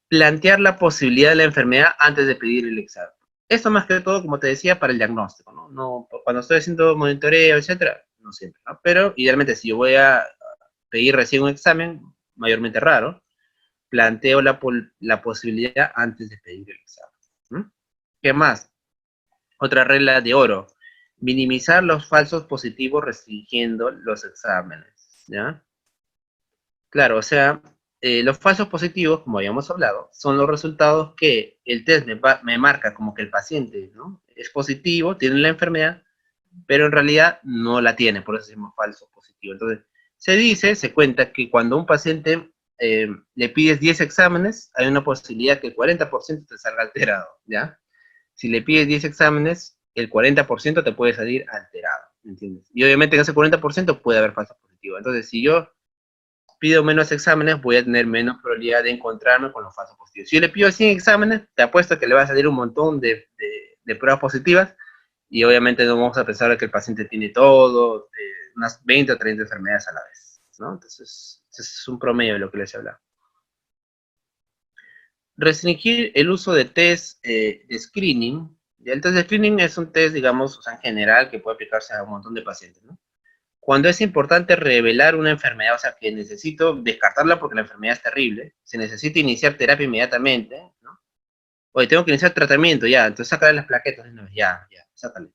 Plantear la posibilidad de la enfermedad antes de pedir el examen. Esto más que todo, como te decía, para el diagnóstico, ¿no? No cuando estoy haciendo monitoreo, etcétera, no siempre, ¿no? Pero idealmente si yo voy a pedir recién un examen, mayormente raro, planteo la posibilidad antes de pedir el examen. ¿Mm? ¿Qué más? Otra regla de oro, minimizar los falsos positivos restringiendo los exámenes, ¿ya? Claro, o sea, los falsos positivos, como habíamos hablado, son los resultados que el test me marca como que el paciente, ¿no? Es positivo, tiene la enfermedad, pero en realidad no la tiene, por eso se llama falso positivo. Entonces, se cuenta que cuando a un paciente le pides 10 exámenes, hay una posibilidad que el 40% te salga alterado, ¿ya? Si le pides 10 exámenes, el 40% te puede salir alterado, ¿entiendes? Y obviamente en ese 40% puede haber falso positivo. Entonces, si yo pido menos exámenes, voy a tener menos probabilidad de encontrarme con los falsos positivos. Si yo le pido 100 exámenes, te apuesto que le va a salir un montón de pruebas positivas y obviamente no vamos a pensar que el paciente tiene todo, unas 20 o 30 enfermedades a la vez, ¿no? Entonces, es un promedio de lo que les he hablado. Restringir el uso de test de screening. Y el test de screening es un test, digamos, o sea, en general, que puede aplicarse a un montón de pacientes, ¿no? Cuando es importante revelar una enfermedad, o sea, que necesito descartarla porque la enfermedad es terrible, se necesita iniciar terapia inmediatamente, ¿no? Oye, tengo que iniciar tratamiento, ya, entonces sácale las plaquetas, no, ya, sácale.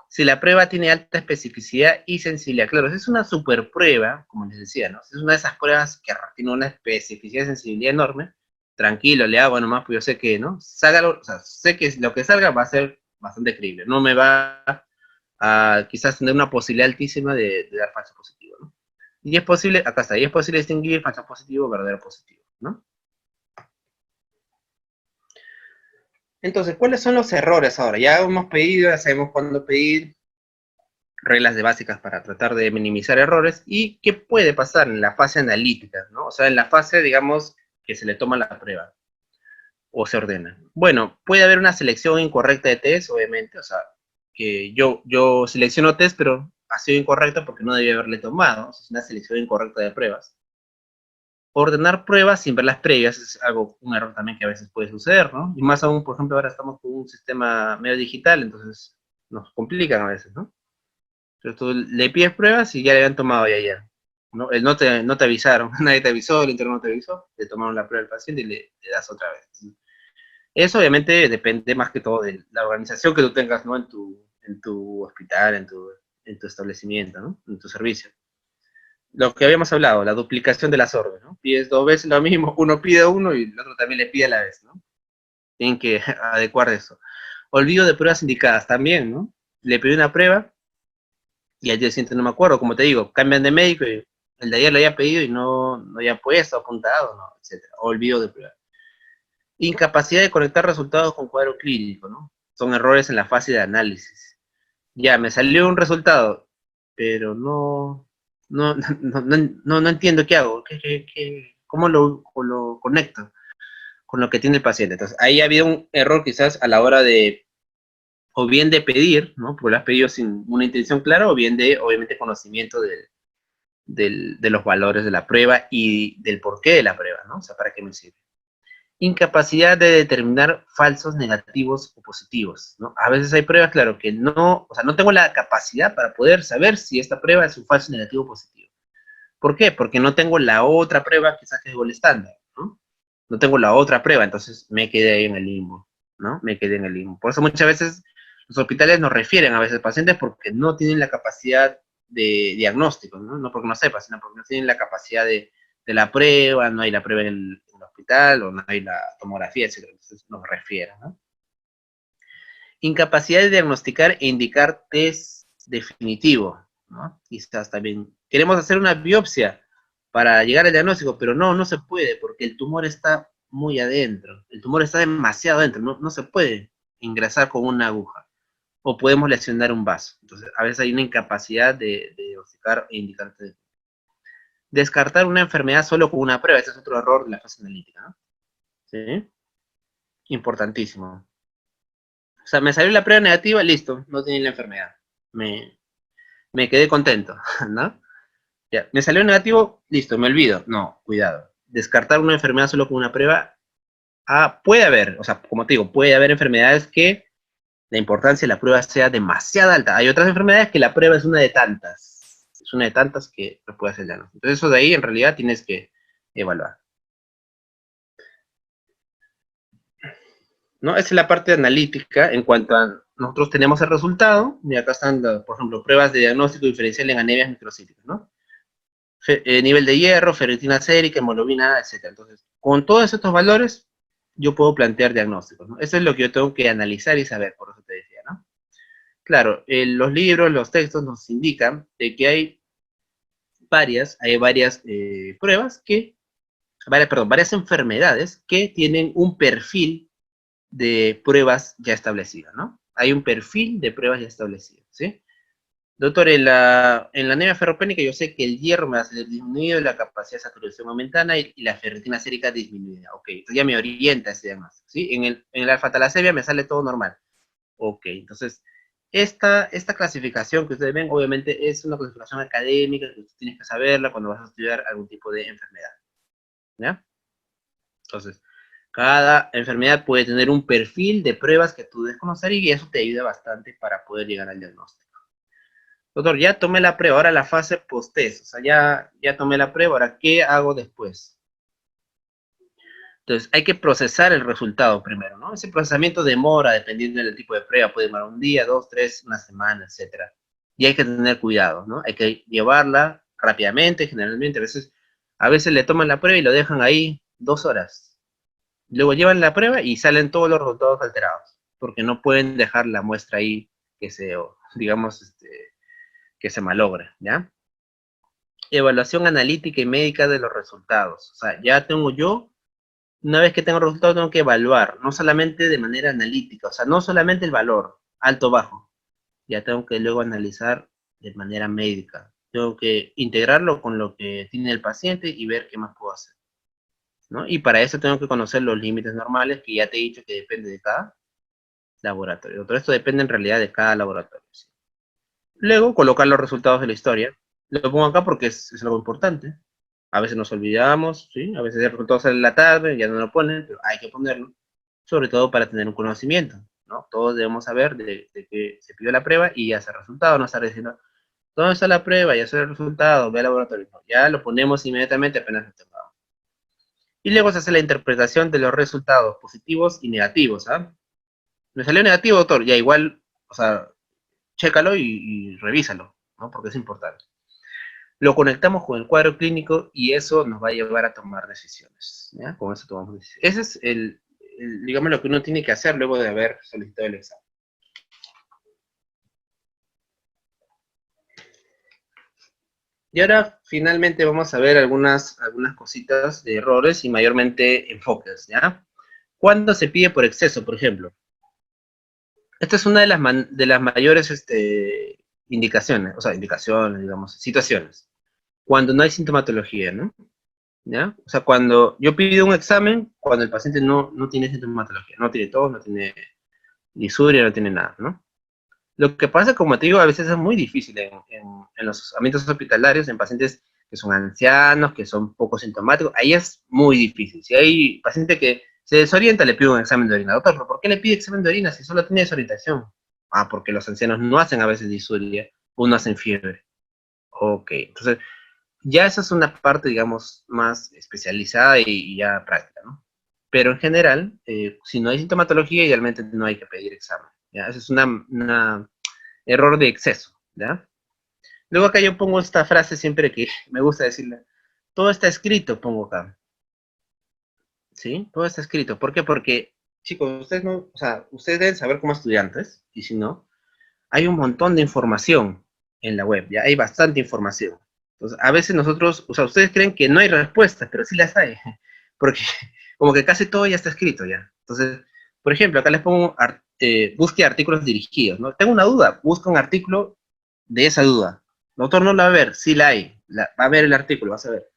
Si la prueba tiene alta especificidad y sensibilidad, claro, es una super prueba, como les decía, ¿no? Es una de esas pruebas que tiene una especificidad y sensibilidad enorme, tranquilo, le hago nomás, pues yo sé que, ¿no? Sácalo, o sea, sé que lo que salga va a ser bastante creíble, no me va a quizás tener una posibilidad altísima de dar falso positivo, ¿no? Y es posible, acá está, y es posible distinguir falso positivo, verdadero positivo, ¿no? Entonces, ¿cuáles son los errores ahora? Ya hemos pedido, ya sabemos cuándo pedir, reglas de básicas para tratar de minimizar errores, y qué puede pasar en la fase analítica, ¿no? O sea, en la fase, digamos, que se le toma la prueba o se ordena. Bueno, puede haber una selección incorrecta de test, obviamente, o sea, que yo selecciono test, pero ha sido incorrecto porque no debía haberle tomado, o sea, es una selección incorrecta de pruebas. Ordenar pruebas sin ver las previas es algo, un error también que a veces puede suceder, ¿no? Y más aún, por ejemplo, ahora estamos con un sistema medio digital, entonces nos complican a veces, ¿no? Pero tú le pides pruebas y ya le habían tomado ya ayer, ¿no? No te avisaron, nadie te avisó, el interno no te avisó, le tomaron la prueba al paciente y le das otra vez. Eso obviamente depende más que todo de la organización que tú tengas, ¿no? En tu hospital, en tu establecimiento, ¿no? En tu servicio. Lo que habíamos hablado, la duplicación de las órdenes, ¿no? Pides dos veces lo mismo, uno pide uno y el otro también le pide a la vez, ¿no? Tienen que adecuar eso. Olvido de pruebas indicadas también, ¿no? Le pedí una prueba y al día siguiente no me acuerdo, como te digo, cambian de médico y el de ayer lo había pedido y no había puesto, apuntado, ¿no? Etcétera. Olvido de prueba. Incapacidad de conectar resultados con cuadro clínico, ¿no? Son errores en la fase de análisis. Ya, me salió un resultado, pero no entiendo qué hago, cómo lo conecto con lo que tiene el paciente. Entonces, ahí ha habido un error quizás a la hora de o bien de pedir, ¿no? Porque lo has pedido sin una intención clara, o bien de, obviamente, conocimiento de los valores de la prueba y del porqué de la prueba, ¿no? O sea, ¿para qué me sirve? Incapacidad de determinar falsos negativos o positivos, ¿no? A veces hay pruebas, claro, que no, o sea, no tengo la capacidad para poder saber si esta prueba es un falso negativo o positivo. ¿Por qué? Porque no tengo la otra prueba que saque el gol estándar, ¿no? No tengo la otra prueba, entonces me quedé ahí en el limbo, ¿no? Me quedé en el limbo. Por eso muchas veces los hospitales nos refieren a veces pacientes porque no tienen la capacidad de diagnóstico, ¿no? No porque no sepan, sino porque no tienen la capacidad de la prueba, no hay la prueba en el hospital o no hay la tomografía, etc. Entonces nos refieren, ¿no? Incapacidad de diagnosticar e indicar test definitivo, ¿no? Quizás también queremos hacer una biopsia para llegar al diagnóstico, pero no se puede porque el tumor está muy adentro, el tumor está demasiado adentro, no se puede ingresar con una aguja, o podemos lesionar un vaso. Entonces, a veces hay una incapacidad de diagnosticar e indicar test. Descartar una enfermedad solo con una prueba, ese es otro error de la fase analítica, ¿no? ¿Sí? Importantísimo. O sea, me salió la prueba negativa, listo, no tenía la enfermedad. Me, me quedé contento, ¿no? Ya, me salió negativo, listo, me olvido. No, cuidado. Descartar una enfermedad solo con una prueba, puede haber, o sea, como te digo, puede haber enfermedades que la importancia de la prueba sea demasiado alta. Hay otras enfermedades que la prueba es una de tantas. Es una de tantas que no puede hacer ya, ¿no? Entonces eso de ahí en realidad tienes que evaluar. ¿No? Esa es la parte analítica en cuanto a nosotros tenemos el resultado, y acá están, por ejemplo, pruebas de diagnóstico diferencial en anemias microcíticas, ¿no? Nivel de hierro, ferritina sérica, hemoglobina, etc. Entonces, con todos estos valores, yo puedo plantear diagnósticos, ¿no? Eso es lo que yo tengo que analizar y saber, por eso te decía, ¿no? Claro, los libros, los textos nos indican de que hay varias pruebas varias enfermedades que tienen un perfil de pruebas ya establecidas, ¿no? Hay un perfil de pruebas ya establecidas, ¿sí? Doctor, en la anemia ferropénica yo sé que el hierro me va a ser disminuido, la capacidad de saturación aumentada y la ferritina sérica disminuida. Ok, entonces ya me orienta ese diagnóstico, ¿sí? En la alfa-talasemia me sale todo normal. Ok, entonces, esta clasificación que ustedes ven, obviamente es una clasificación académica, que tú tienes que saberla cuando vas a estudiar algún tipo de enfermedad, ¿ya? Entonces, cada enfermedad puede tener un perfil de pruebas que tú debes conocer y eso te ayuda bastante para poder llegar al diagnóstico. Doctor, ya tomé la prueba, ahora la fase post-test, o sea, ya tomé la prueba, ahora, ¿qué hago después? Entonces, hay que procesar el resultado primero, ¿no? Ese procesamiento demora, dependiendo del tipo de prueba, puede demorar un día, 2, 3, una semana, etcétera. Y hay que tener cuidado, ¿no? Hay que llevarla rápidamente, generalmente, a veces le toman la prueba y lo dejan ahí 2 horas. Luego llevan la prueba y salen todos los resultados alterados, porque no pueden dejar la muestra ahí que se, digamos, que se malogre, ¿ya? Evaluación analítica y médica de los resultados. O sea, ya tengo yo, una vez que tengo el resultado, tengo que evaluar, no solamente de manera analítica, o sea, no solamente el valor, alto o bajo, ya tengo que luego analizar de manera médica. Tengo que integrarlo con lo que tiene el paciente y ver qué más puedo hacer, ¿no? Y para eso tengo que conocer los límites normales, que ya te he dicho que depende de cada laboratorio. Todo esto depende en realidad de cada laboratorio, ¿sí? Luego, colocar los resultados de la historia. Lo pongo acá porque es algo importante. A veces nos olvidamos, ¿sí? A veces el resultado sale en la tarde, ya no lo ponen, pero hay que ponerlo, sobre todo para tener un conocimiento, ¿no? Todos debemos saber de que se pidió la prueba y ya se ha resultado, no estar diciendo, ¿dónde está la prueba? Ya se el resultado, ve al laboratorio. No, ya lo ponemos inmediatamente apenas lo tengamos. Y luego se hace la interpretación de los resultados positivos y negativos, ¿ah? Me salió negativo, doctor, ya igual, o sea, chécalo y revísalo, ¿no? Porque es importante. Lo conectamos con el cuadro clínico y eso nos va a llevar a tomar decisiones, ¿ya? Con eso tomamos decisiones. Ese es digamos, lo que uno tiene que hacer luego de haber solicitado el examen. Y ahora, finalmente, vamos a ver algunas cositas de errores y mayormente enfoques, ¿ya? ¿Cuándo se pide por exceso, por ejemplo? Esta es una de las mayores indicaciones, o sea, indicaciones, digamos, situaciones. Cuando no hay sintomatología, ¿no? ¿Ya? O sea, cuando yo pido un examen, cuando el paciente no tiene sintomatología, no tiene tos, no tiene disuria, no tiene nada, ¿no? Lo que pasa, como te digo, a veces es muy difícil en los ambientes hospitalarios, en pacientes que son ancianos, que son poco sintomáticos, ahí es muy difícil. Si hay paciente que se desorienta, le pido un examen de orina. Doctor, ¿pero por qué le pide examen de orina si solo tiene desorientación? Ah, porque los ancianos no hacen a veces disuria, o no hacen fiebre. Ok, entonces ya esa es una parte, digamos, más especializada y ya práctica, ¿no? Pero en general, si no hay sintomatología, idealmente no hay que pedir examen. ¿Ya? Esa es una error de exceso, ¿ya? Luego acá yo pongo esta frase siempre que me gusta decirle, todo está escrito, pongo acá, ¿sí? Todo está escrito. ¿Por qué? Porque, chicos, ustedes no, o sea, ustedes deben saber como estudiantes, y si no, hay un montón de información en la web, ¿ya? Hay bastante información. Entonces, a veces nosotros, o sea, ustedes creen que no hay respuestas, pero sí las hay, porque como que casi todo ya está escrito, ¿ya? Entonces, por ejemplo, acá les pongo, busque artículos dirigidos, ¿no? Tengo una duda, busca un artículo de esa duda. Doctor, no la va a ver, sí la hay, va a ver el artículo, vas a ver.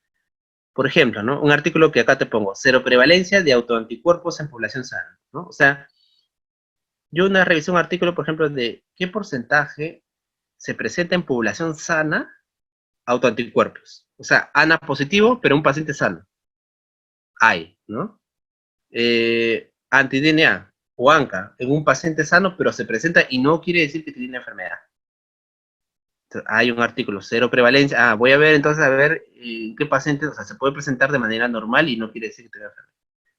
Por ejemplo, ¿no? Un artículo que acá te pongo, cero prevalencia de autoanticuerpos en población sana, ¿no? O sea, yo una revisé un artículo, por ejemplo, de qué porcentaje se presenta en población sana autoanticuerpos. O sea, ANA positivo, pero un paciente sano. Hay, ¿no? Anti-DNA o ANCA en un paciente sano, pero se presenta y no quiere decir que tiene enfermedad. Entonces, hay un artículo, cero prevalencia. Ah, voy a ver entonces a ver en qué pacientes, o sea, se puede presentar de manera normal y no quiere decir que tenga enfermedad.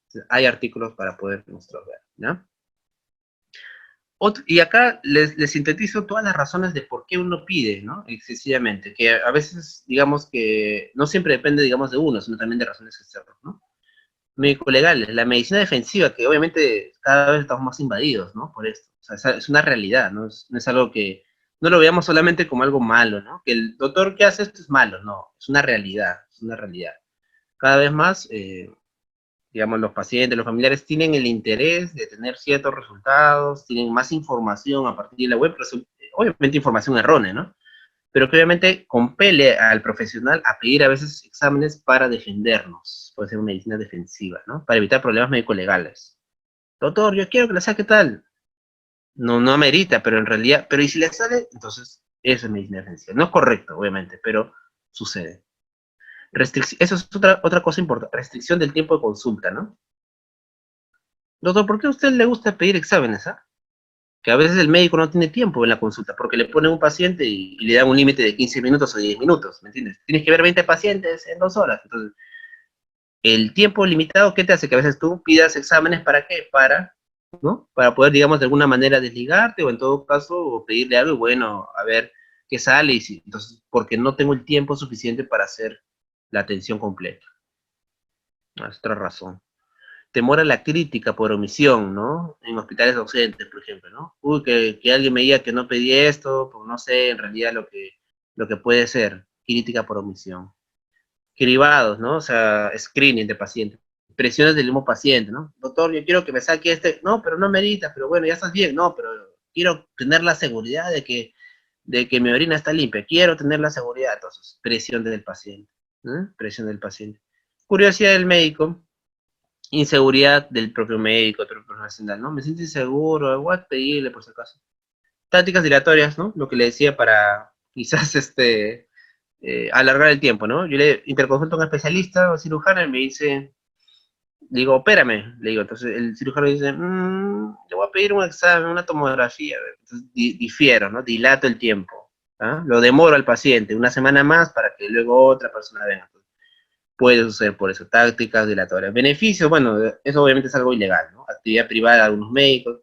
Entonces, hay artículos para poder nosotros ver, ¿no? Y acá les sintetizo todas las razones de por qué uno pide, ¿no? Excesivamente, que a veces, digamos que no siempre depende, digamos, de uno, sino también de razones externas, ¿no? Médico legal, la medicina defensiva, que obviamente cada vez estamos más invadidos, ¿no? Por esto. O sea, es una realidad, ¿no? No es algo que no lo veamos solamente como algo malo, ¿no? Que el doctor que hace esto es malo, no, es una realidad, es una realidad. Cada vez más, digamos, los pacientes, los familiares tienen el interés de tener ciertos resultados, tienen más información a partir de la web, pero obviamente información errónea, ¿no? Pero que obviamente compele al profesional a pedir a veces exámenes para defendernos, puede ser una medicina defensiva, ¿no? Para evitar problemas médico-legales. Doctor, yo quiero que le saque tal. No, no amerita, pero en realidad, pero ¿y si le sale? Entonces, eso es medicina defensiva. No es correcto, obviamente, pero sucede. Eso es otra cosa importante, restricción del tiempo de consulta, ¿no? Doctor, ¿por qué a usted le gusta pedir exámenes, ah? Que a veces el médico no tiene tiempo en la consulta, porque le ponen un paciente y le dan un límite de 15 minutos o 10 minutos, ¿me entiendes? Tienes que ver 20 pacientes en 2 horas. Entonces, el tiempo limitado, ¿qué te hace? Que a veces tú pidas exámenes, ¿para qué? ¿No? Para poder, digamos, de alguna manera desligarte, o en todo caso, pedirle algo, y bueno, a ver qué sale, y si, entonces, porque no tengo el tiempo suficiente para hacer la atención completa. Es otra razón. Temor a la crítica por omisión, ¿no? En hospitales docentes, por ejemplo, ¿no? Uy, que alguien me diga que no pedí esto, pues no sé en realidad lo que puede ser crítica por omisión. Cribados, ¿no? O sea, screening de pacientes. Presiones del mismo paciente, ¿no? Doctor, yo quiero que me saque este. No, pero no meditas, pero bueno, ya estás bien. No, pero quiero tener la seguridad de que mi orina está limpia. Quiero tener la seguridad. Entonces, presión del paciente. ¿No? Presión del paciente. Curiosidad del médico, inseguridad del propio médico, del propio profesional, ¿no? Me siento inseguro, voy a pedirle por si acaso. Tácticas dilatorias, ¿no? Lo que le decía para quizás alargar el tiempo, ¿no? Yo le interconsulto a un especialista o cirujano y me dice, digo, opérame, le digo, entonces el cirujano dice, le voy a pedir un examen, una tomografía, entonces difiero, ¿no? Dilato el tiempo, ¿ah? Lo demoro al paciente una semana más para que luego otra persona venga. Puede suceder por eso, tácticas dilatorias. Beneficios, bueno, eso obviamente es algo ilegal, ¿no? Actividad privada de algunos médicos,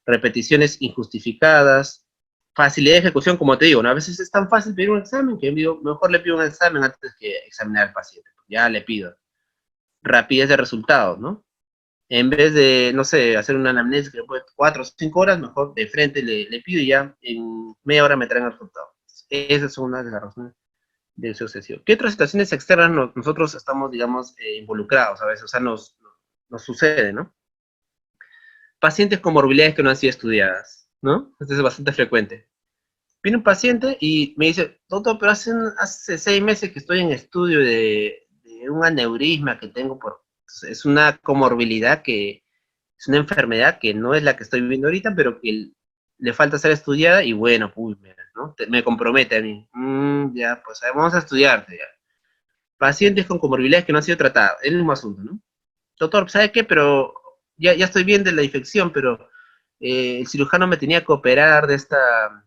repeticiones injustificadas, facilidad de ejecución, como te digo, ¿no? A veces es tan fácil pedir un examen que digo, mejor le pido un examen antes que examinar al paciente. Ya le pido. Rapidez de resultados, ¿no? En vez de, no sé, hacer una anamnesis que puede 4 o 5 horas, mejor de frente le pido y ya en media hora me traen el resultado. Esa es una de las razones del sucesivo. ¿Qué otras situaciones externas nosotros estamos, digamos, involucrados a veces? O sea, nos sucede, ¿no? Pacientes con morbilidades que no han sido estudiadas, ¿no? Esto es bastante frecuente. Viene un paciente y me dice, doctor, pero hace 6 meses que estoy en estudio de un aneurisma que tengo es una comorbilidad que es una enfermedad que no es la que estoy viviendo ahorita, pero que le falta ser estudiada y bueno, pues, ¿no? Me compromete a mí. Ya, pues vamos a estudiarte ya. Pacientes con comorbilidades que no han sido tratados, es el mismo asunto, ¿no? Doctor, ¿sabe qué? Pero ya estoy bien de la infección, pero el cirujano me tenía que operar de esta,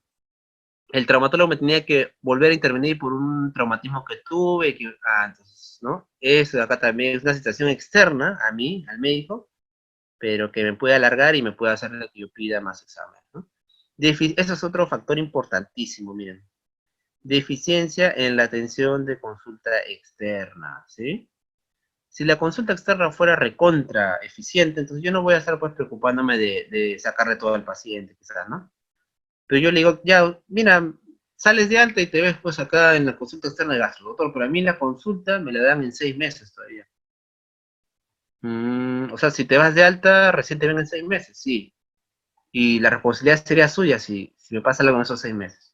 el traumatólogo me tenía que volver a intervenir por un traumatismo que tuve, entonces, ¿no? Eso de acá también es una situación externa a mí, al médico, pero que me puede alargar y me puede hacer que yo pida más exámenes, ¿no? Eso es otro factor importantísimo, miren. Deficiencia en la atención de consulta externa, ¿sí? Si la consulta externa fuera recontra eficiente, entonces yo no voy a estar pues preocupándome de sacarle todo al paciente, quizás, ¿no? Pero yo le digo, ya, mira, sales de alta y te ves pues acá en la consulta externa de gastro, doctor, pero a mí la consulta me la dan en 6 meses todavía. O sea, si te vas de alta, recién te ven en 6 meses, sí. Y la responsabilidad sería suya si me pasa algo en esos 6 meses.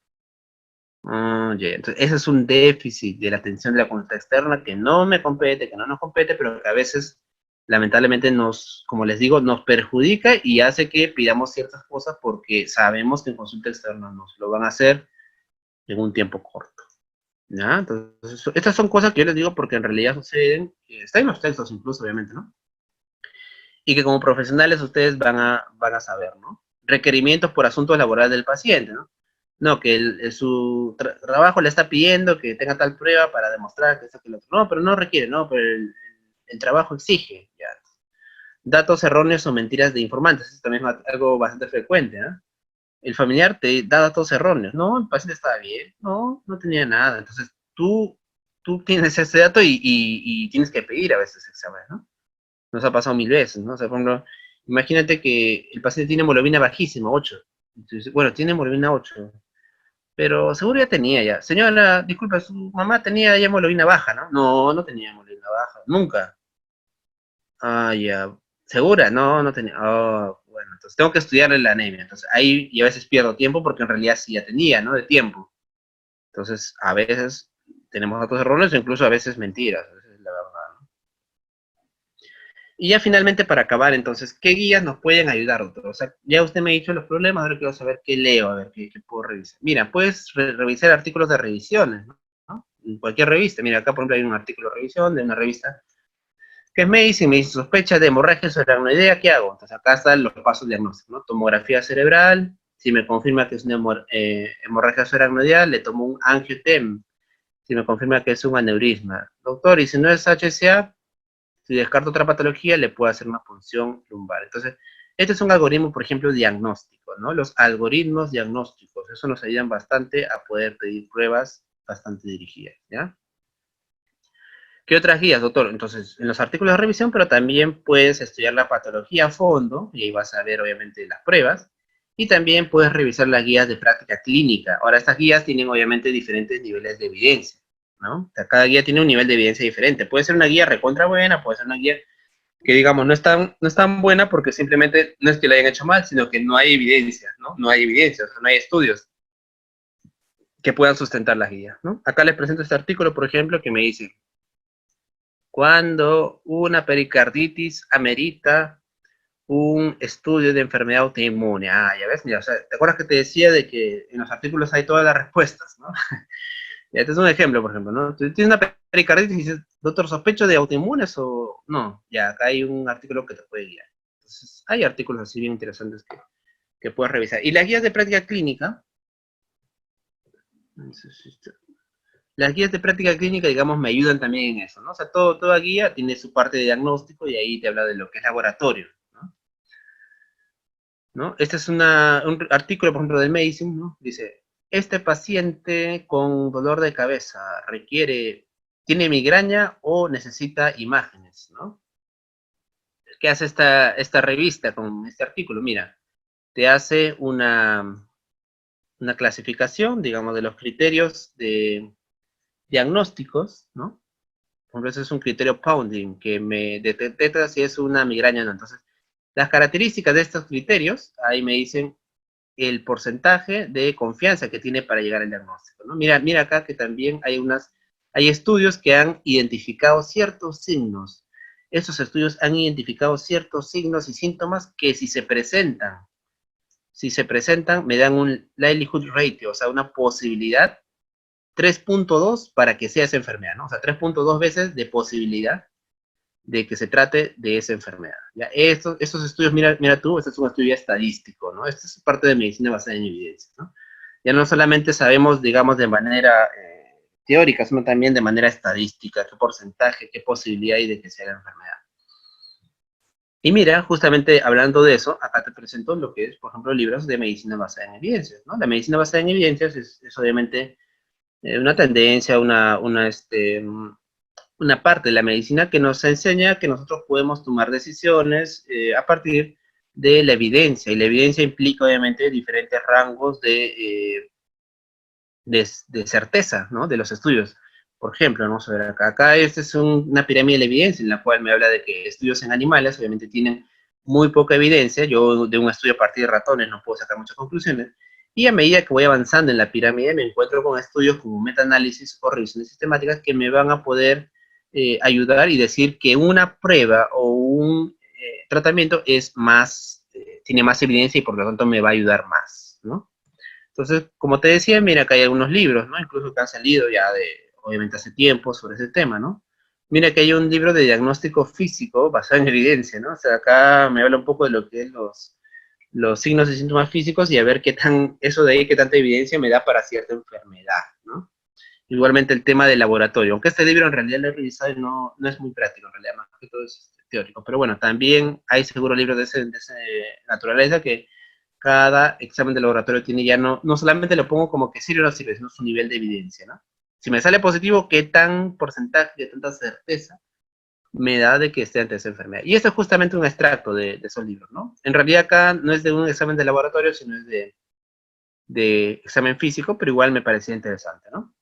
Yeah. Entonces, ese es un déficit de la atención de la consulta externa que no me compete, que no nos compete, pero que a veces, lamentablemente, como les digo, nos perjudica y hace que pidamos ciertas cosas porque sabemos que en consulta externa nos lo van a hacer en un tiempo corto. ¿Ya? Entonces, estas son cosas que yo les digo porque en realidad suceden, está en los textos incluso, obviamente, ¿no? Y que como profesionales ustedes van a saber, ¿no? Requerimientos por asuntos laborales del paciente, ¿no? No, que su trabajo le está pidiendo que tenga tal prueba para demostrar que esto que lo otro. No, pero no requiere, no, pero el trabajo exige, ya. Datos erróneos o mentiras de informantes, eso también es algo bastante frecuente, ¿eh? El familiar te da datos erróneos, no, el paciente estaba bien, no tenía nada, entonces tú tienes ese dato y tienes que pedir a veces examen, ¿no? Nos ha pasado 1000 veces, ¿no? O sea, por ejemplo, imagínate que el paciente tiene hemoglobina bajísima, 8. Entonces, bueno, tiene hemoglobina 8, pero seguro ya tenía ya. Señora, disculpa, su mamá tenía ya hemoglobina baja, ¿no? No tenía hemoglobina baja, nunca. Ah, ya. ¿Segura? No tenía. Oh, bueno, entonces tengo que estudiarle la anemia. Entonces ahí y a veces pierdo tiempo porque en realidad sí ya tenía, ¿no? De tiempo. Entonces, a veces tenemos datos erróneos o incluso a veces mentiras. Esa es la verdad, ¿no? Y ya finalmente para acabar, entonces, ¿qué guías nos pueden ayudar, doctor? O sea, ya usted me ha dicho los problemas, ahora quiero saber qué leo, a ver qué puedo revisar. Mira, puedes revisar artículos de revisiones, ¿no? En cualquier revista. Mira, acá por ejemplo hay un artículo de revisión de una revista que es Medicine, me dice sospecha de hemorragia cerebroidea, ¿qué hago? Entonces acá están los pasos diagnósticos, ¿no? Tomografía cerebral, si me confirma que es una hemorragia cerebroidea, le tomo un angiotem, si me confirma que es un aneurisma. Doctor, y si no es HCA, si descarto otra patología, le puedo hacer una punción lumbar. Entonces, este es un algoritmo, por ejemplo, diagnóstico, ¿no? Los algoritmos diagnósticos, eso nos ayudan bastante a poder pedir pruebas bastante dirigidas, ¿ya? ¿Qué otras guías, doctor? Entonces, en los artículos de revisión, pero también puedes estudiar la patología a fondo, y ahí vas a ver, obviamente, las pruebas, y también puedes revisar las guías de práctica clínica. Ahora, estas guías tienen, obviamente, diferentes niveles de evidencia, ¿no? O sea, cada guía tiene un nivel de evidencia diferente. Puede ser una guía recontra buena, puede ser una guía que, digamos, no es tan buena porque simplemente no es que la hayan hecho mal, sino que no hay evidencia, ¿no? No hay evidencia, o sea, no hay estudios que puedan sustentar las guías, ¿no? Acá les presento este artículo, por ejemplo, que me dice, cuando una pericarditis amerita un estudio de enfermedad autoinmune. Ah, ya ves, mira, o sea, ¿te acuerdas que te decía de que en los artículos hay todas las respuestas, ¿no? Ya, este es un ejemplo, por ejemplo, ¿no? Tú tienes una pericarditis y dices, doctor, ¿sospecho de autoinmunes o no? Ya, acá hay un artículo que te puede guiar. Entonces, hay artículos así bien interesantes que puedes revisar. Y las guías de práctica clínica, las guías de práctica clínica, digamos, me ayudan también en eso, ¿no? O sea, toda guía tiene su parte de diagnóstico y ahí te habla de lo que es laboratorio, ¿no? ¿No? Este es un artículo, por ejemplo, del Medicine, ¿no? Dice, este paciente con dolor de cabeza tiene migraña o necesita imágenes, ¿no? ¿Qué hace esta revista con este artículo? Mira, te hace una clasificación, digamos, de los criterios de diagnósticos, ¿no? Por ejemplo, ese es un criterio Pounding, que me detecta si es una migraña o no. Entonces, las características de estos criterios, ahí me dicen el porcentaje de confianza que tiene para llegar al diagnóstico, ¿no? Mira acá que también hay estudios que han identificado ciertos signos estos estudios han identificado ciertos signos y síntomas que si se presentan, me dan un likelihood ratio, o sea, una posibilidad 3.2 para que sea esa enfermedad, ¿no? O sea, 3.2 veces de posibilidad de que se trate de esa enfermedad. ¿Ya? Estos estudios, mira tú, este es un estudio estadístico, ¿no? Esto es parte de medicina basada en evidencia, ¿no? Ya no solamente sabemos, digamos, de manera teórica, sino también de manera estadística, qué porcentaje, qué posibilidad hay de que sea la enfermedad. Y mira, justamente hablando de eso, acá te presento lo que es, por ejemplo, libros de medicina basada en evidencias, ¿no? La medicina basada en evidencias es obviamente una tendencia, una parte de la medicina que nos enseña que nosotros podemos tomar decisiones a partir de la evidencia, y la evidencia implica obviamente diferentes rangos de certeza, ¿no? De los estudios. Por ejemplo, vamos a ver acá esta es una pirámide de la evidencia en la cual me habla de que estudios en animales obviamente tienen muy poca evidencia. Yo de un estudio a partir de ratones no puedo sacar muchas conclusiones, y a medida que voy avanzando en la pirámide me encuentro con estudios como metaanálisis o revisiones sistemáticas que me van a poder ayudar y decir que una prueba o un tratamiento es más, tiene más evidencia y por lo tanto me va a ayudar más, ¿no? Entonces, como te decía, mira, acá hay algunos libros, ¿no? Incluso que han salido ya obviamente hace tiempo sobre ese tema, ¿no? Mira que hay un libro de diagnóstico físico basado en evidencia, ¿no? O sea, acá me habla un poco de lo que es los signos y síntomas físicos y a ver eso de ahí, qué tanta evidencia me da para cierta enfermedad, ¿no? Igualmente el tema del laboratorio, aunque este libro en realidad lo he revisado y no es muy práctico, en realidad, más que todo es teórico, pero bueno, también hay seguro libros de esa naturaleza que cada examen de laboratorio tiene ya no solamente lo pongo como que sirve o no sirve, sino su nivel de evidencia, ¿no? Si me sale positivo, ¿qué tan porcentaje, qué tanta certeza me da de que esté ante esa enfermedad? Y esto es justamente un extracto de esos libros, ¿no? En realidad acá no es de un examen de laboratorio, sino es de examen físico, pero igual me parecía interesante, ¿no?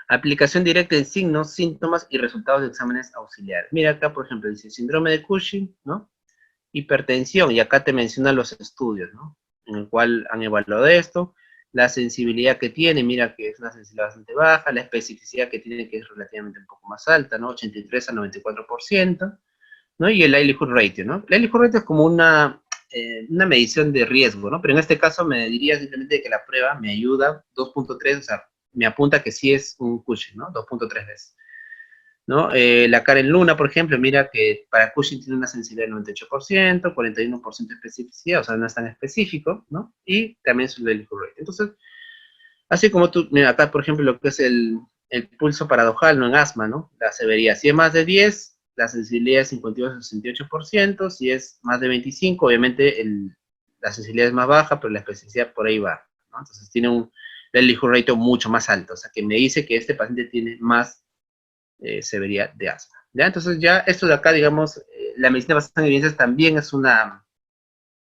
Aplicación directa en signos, síntomas y resultados de exámenes auxiliares. Mira acá, por ejemplo, dice síndrome de Cushing, ¿no? Hipertensión, y acá te menciona los estudios, ¿no? En el cual han evaluado esto, la sensibilidad que tiene, mira que es una sensibilidad bastante baja, la especificidad que tiene que es relativamente un poco más alta, ¿no? 83 a 94%, ¿no? Y el likelihood ratio, ¿no? El likelihood ratio es como una medición de riesgo, ¿no? Pero en este caso me diría simplemente que la prueba me ayuda 2.3, o sea, me apunta que sí es un Cushing, ¿no? 2.3 veces. ¿No? La Karen Luna, por ejemplo, mira que para Cushing tiene una sensibilidad del 98%, 41% de especificidad, o sea, no es tan específico, ¿no? Y también su likelihood rate. Entonces, así como tú, mira, acá, por ejemplo, lo que es el pulso paradojal, ¿no? En asma, ¿no? La severidad, si es más de 10, la sensibilidad es 52 a 68%, si es más de 25, obviamente la sensibilidad es más baja, pero la especificidad por ahí va, ¿no? Entonces tiene un likelihood rate mucho más alto, o sea, que me dice que este paciente tiene más severidad de asma. ¿Ya? Entonces ya esto de acá, digamos, la medicina basada en evidencias también es una,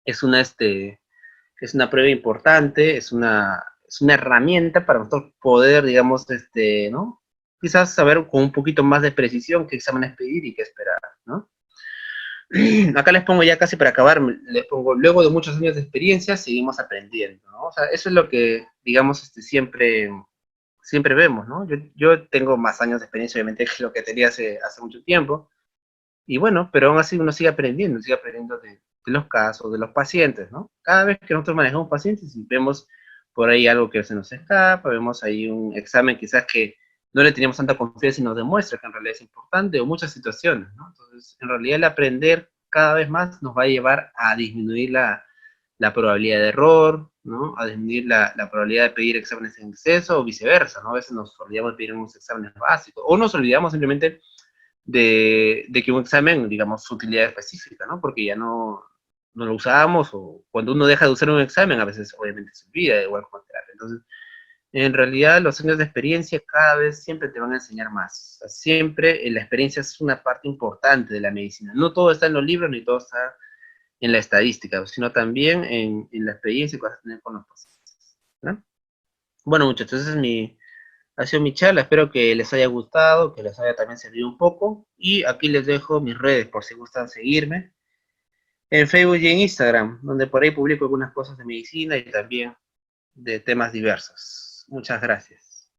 este, es una prueba importante, es una herramienta para nosotros poder, digamos, ¿no? Quizás saber con un poquito más de precisión qué exámenes pedir y qué esperar, ¿no? Acá les pongo ya casi para acabar, les pongo, luego de muchos años de experiencia, seguimos aprendiendo, ¿no? O sea, eso es lo que, digamos, siempre vemos, ¿no? Yo tengo más años de experiencia, obviamente, que lo que tenía hace mucho tiempo, y bueno, pero aún así uno sigue aprendiendo de los casos, de los pacientes, ¿no? Cada vez que nosotros manejamos pacientes y vemos por ahí algo que se nos escapa, vemos ahí un examen quizás que no le teníamos tanta confianza y nos demuestra que en realidad es importante, o muchas situaciones, ¿no? Entonces, en realidad el aprender cada vez más nos va a llevar a disminuir la probabilidad de error, ¿no? A disminuir la probabilidad de pedir exámenes en exceso o viceversa, ¿no? A veces nos olvidamos de pedir unos exámenes básicos, o nos olvidamos simplemente de que un examen, digamos, su utilidad específica, ¿no? Porque ya no lo usamos, o cuando uno deja de usar un examen, a veces obviamente se olvida, igual contrario. Entonces, en realidad, los años de experiencia cada vez siempre te van a enseñar más. O sea, siempre la experiencia es una parte importante de la medicina. No todo está en los libros, ni todo está en la estadística, sino también en la experiencia que vas a tener con los pacientes, ¿no? Bueno, muchachos, ha sido mi charla, espero que les haya gustado, que les haya también servido un poco, y aquí les dejo mis redes por si gustan seguirme, en Facebook y en Instagram, donde por ahí publico algunas cosas de medicina y también de temas diversos. Muchas gracias.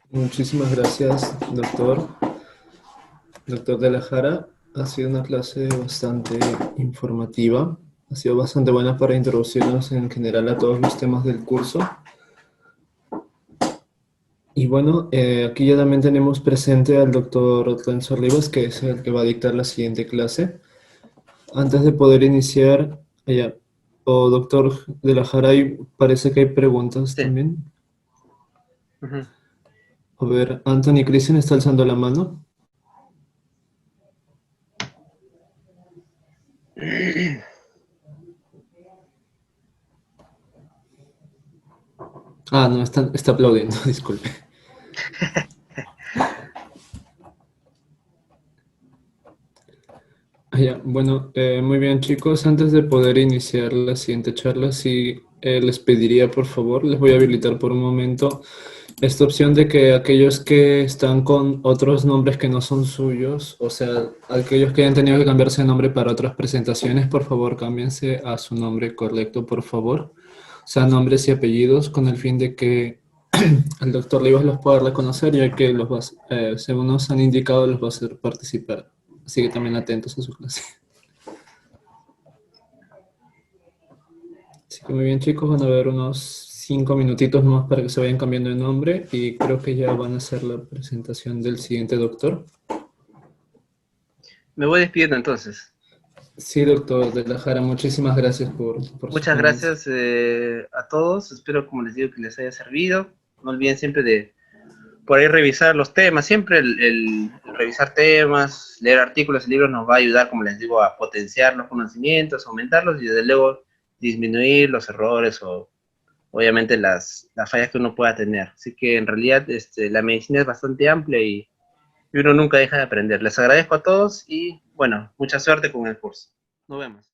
Muchísimas gracias, doctor. Doctor de la Jara, ha sido una clase bastante informativa. Ha sido bastante buena para introducirnos en general a todos los temas del curso. Y bueno, aquí ya también tenemos presente al doctor Renzo Rivas, que es el que va a dictar la siguiente clase. Antes de poder iniciar, doctor de la Jara, parece que hay preguntas Sí. también. Ujú. A ver, Anthony Christian está alzando la mano. Ah, no, está aplaudiendo, disculpe. Bueno, muy bien chicos, antes de poder iniciar la siguiente charla, sí les pediría por favor, les voy a habilitar por un momento esta opción de que aquellos que están con otros nombres que no son suyos, o sea, aquellos que hayan tenido que cambiarse de nombre para otras presentaciones, por favor, cámbiense a su nombre correcto, por favor. O sea, nombres y apellidos con el fin de que el doctor Rivas los pueda reconocer, ya que según nos han indicado, los va a hacer participar. Así que también atentos a su clase. Así que muy bien chicos, van a ver unos 5 minutitos más para que se vayan cambiando de nombre y creo que ya van a hacer la presentación del siguiente doctor. Me voy despidiendo entonces. Sí, doctor de la Jara, muchísimas gracias por su Muchas ponencia. gracias a todos. Espero, como les digo, que les haya servido. No olviden siempre de por ahí revisar los temas. Siempre el revisar temas, leer artículos y libros nos va a ayudar, como les digo, a potenciar los conocimientos, aumentarlos y desde luego disminuir los errores o obviamente las fallas que uno pueda tener. Así que en realidad la medicina es bastante amplia y uno nunca deja de aprender. Les agradezco a todos y bueno, mucha suerte con el curso. Nos vemos.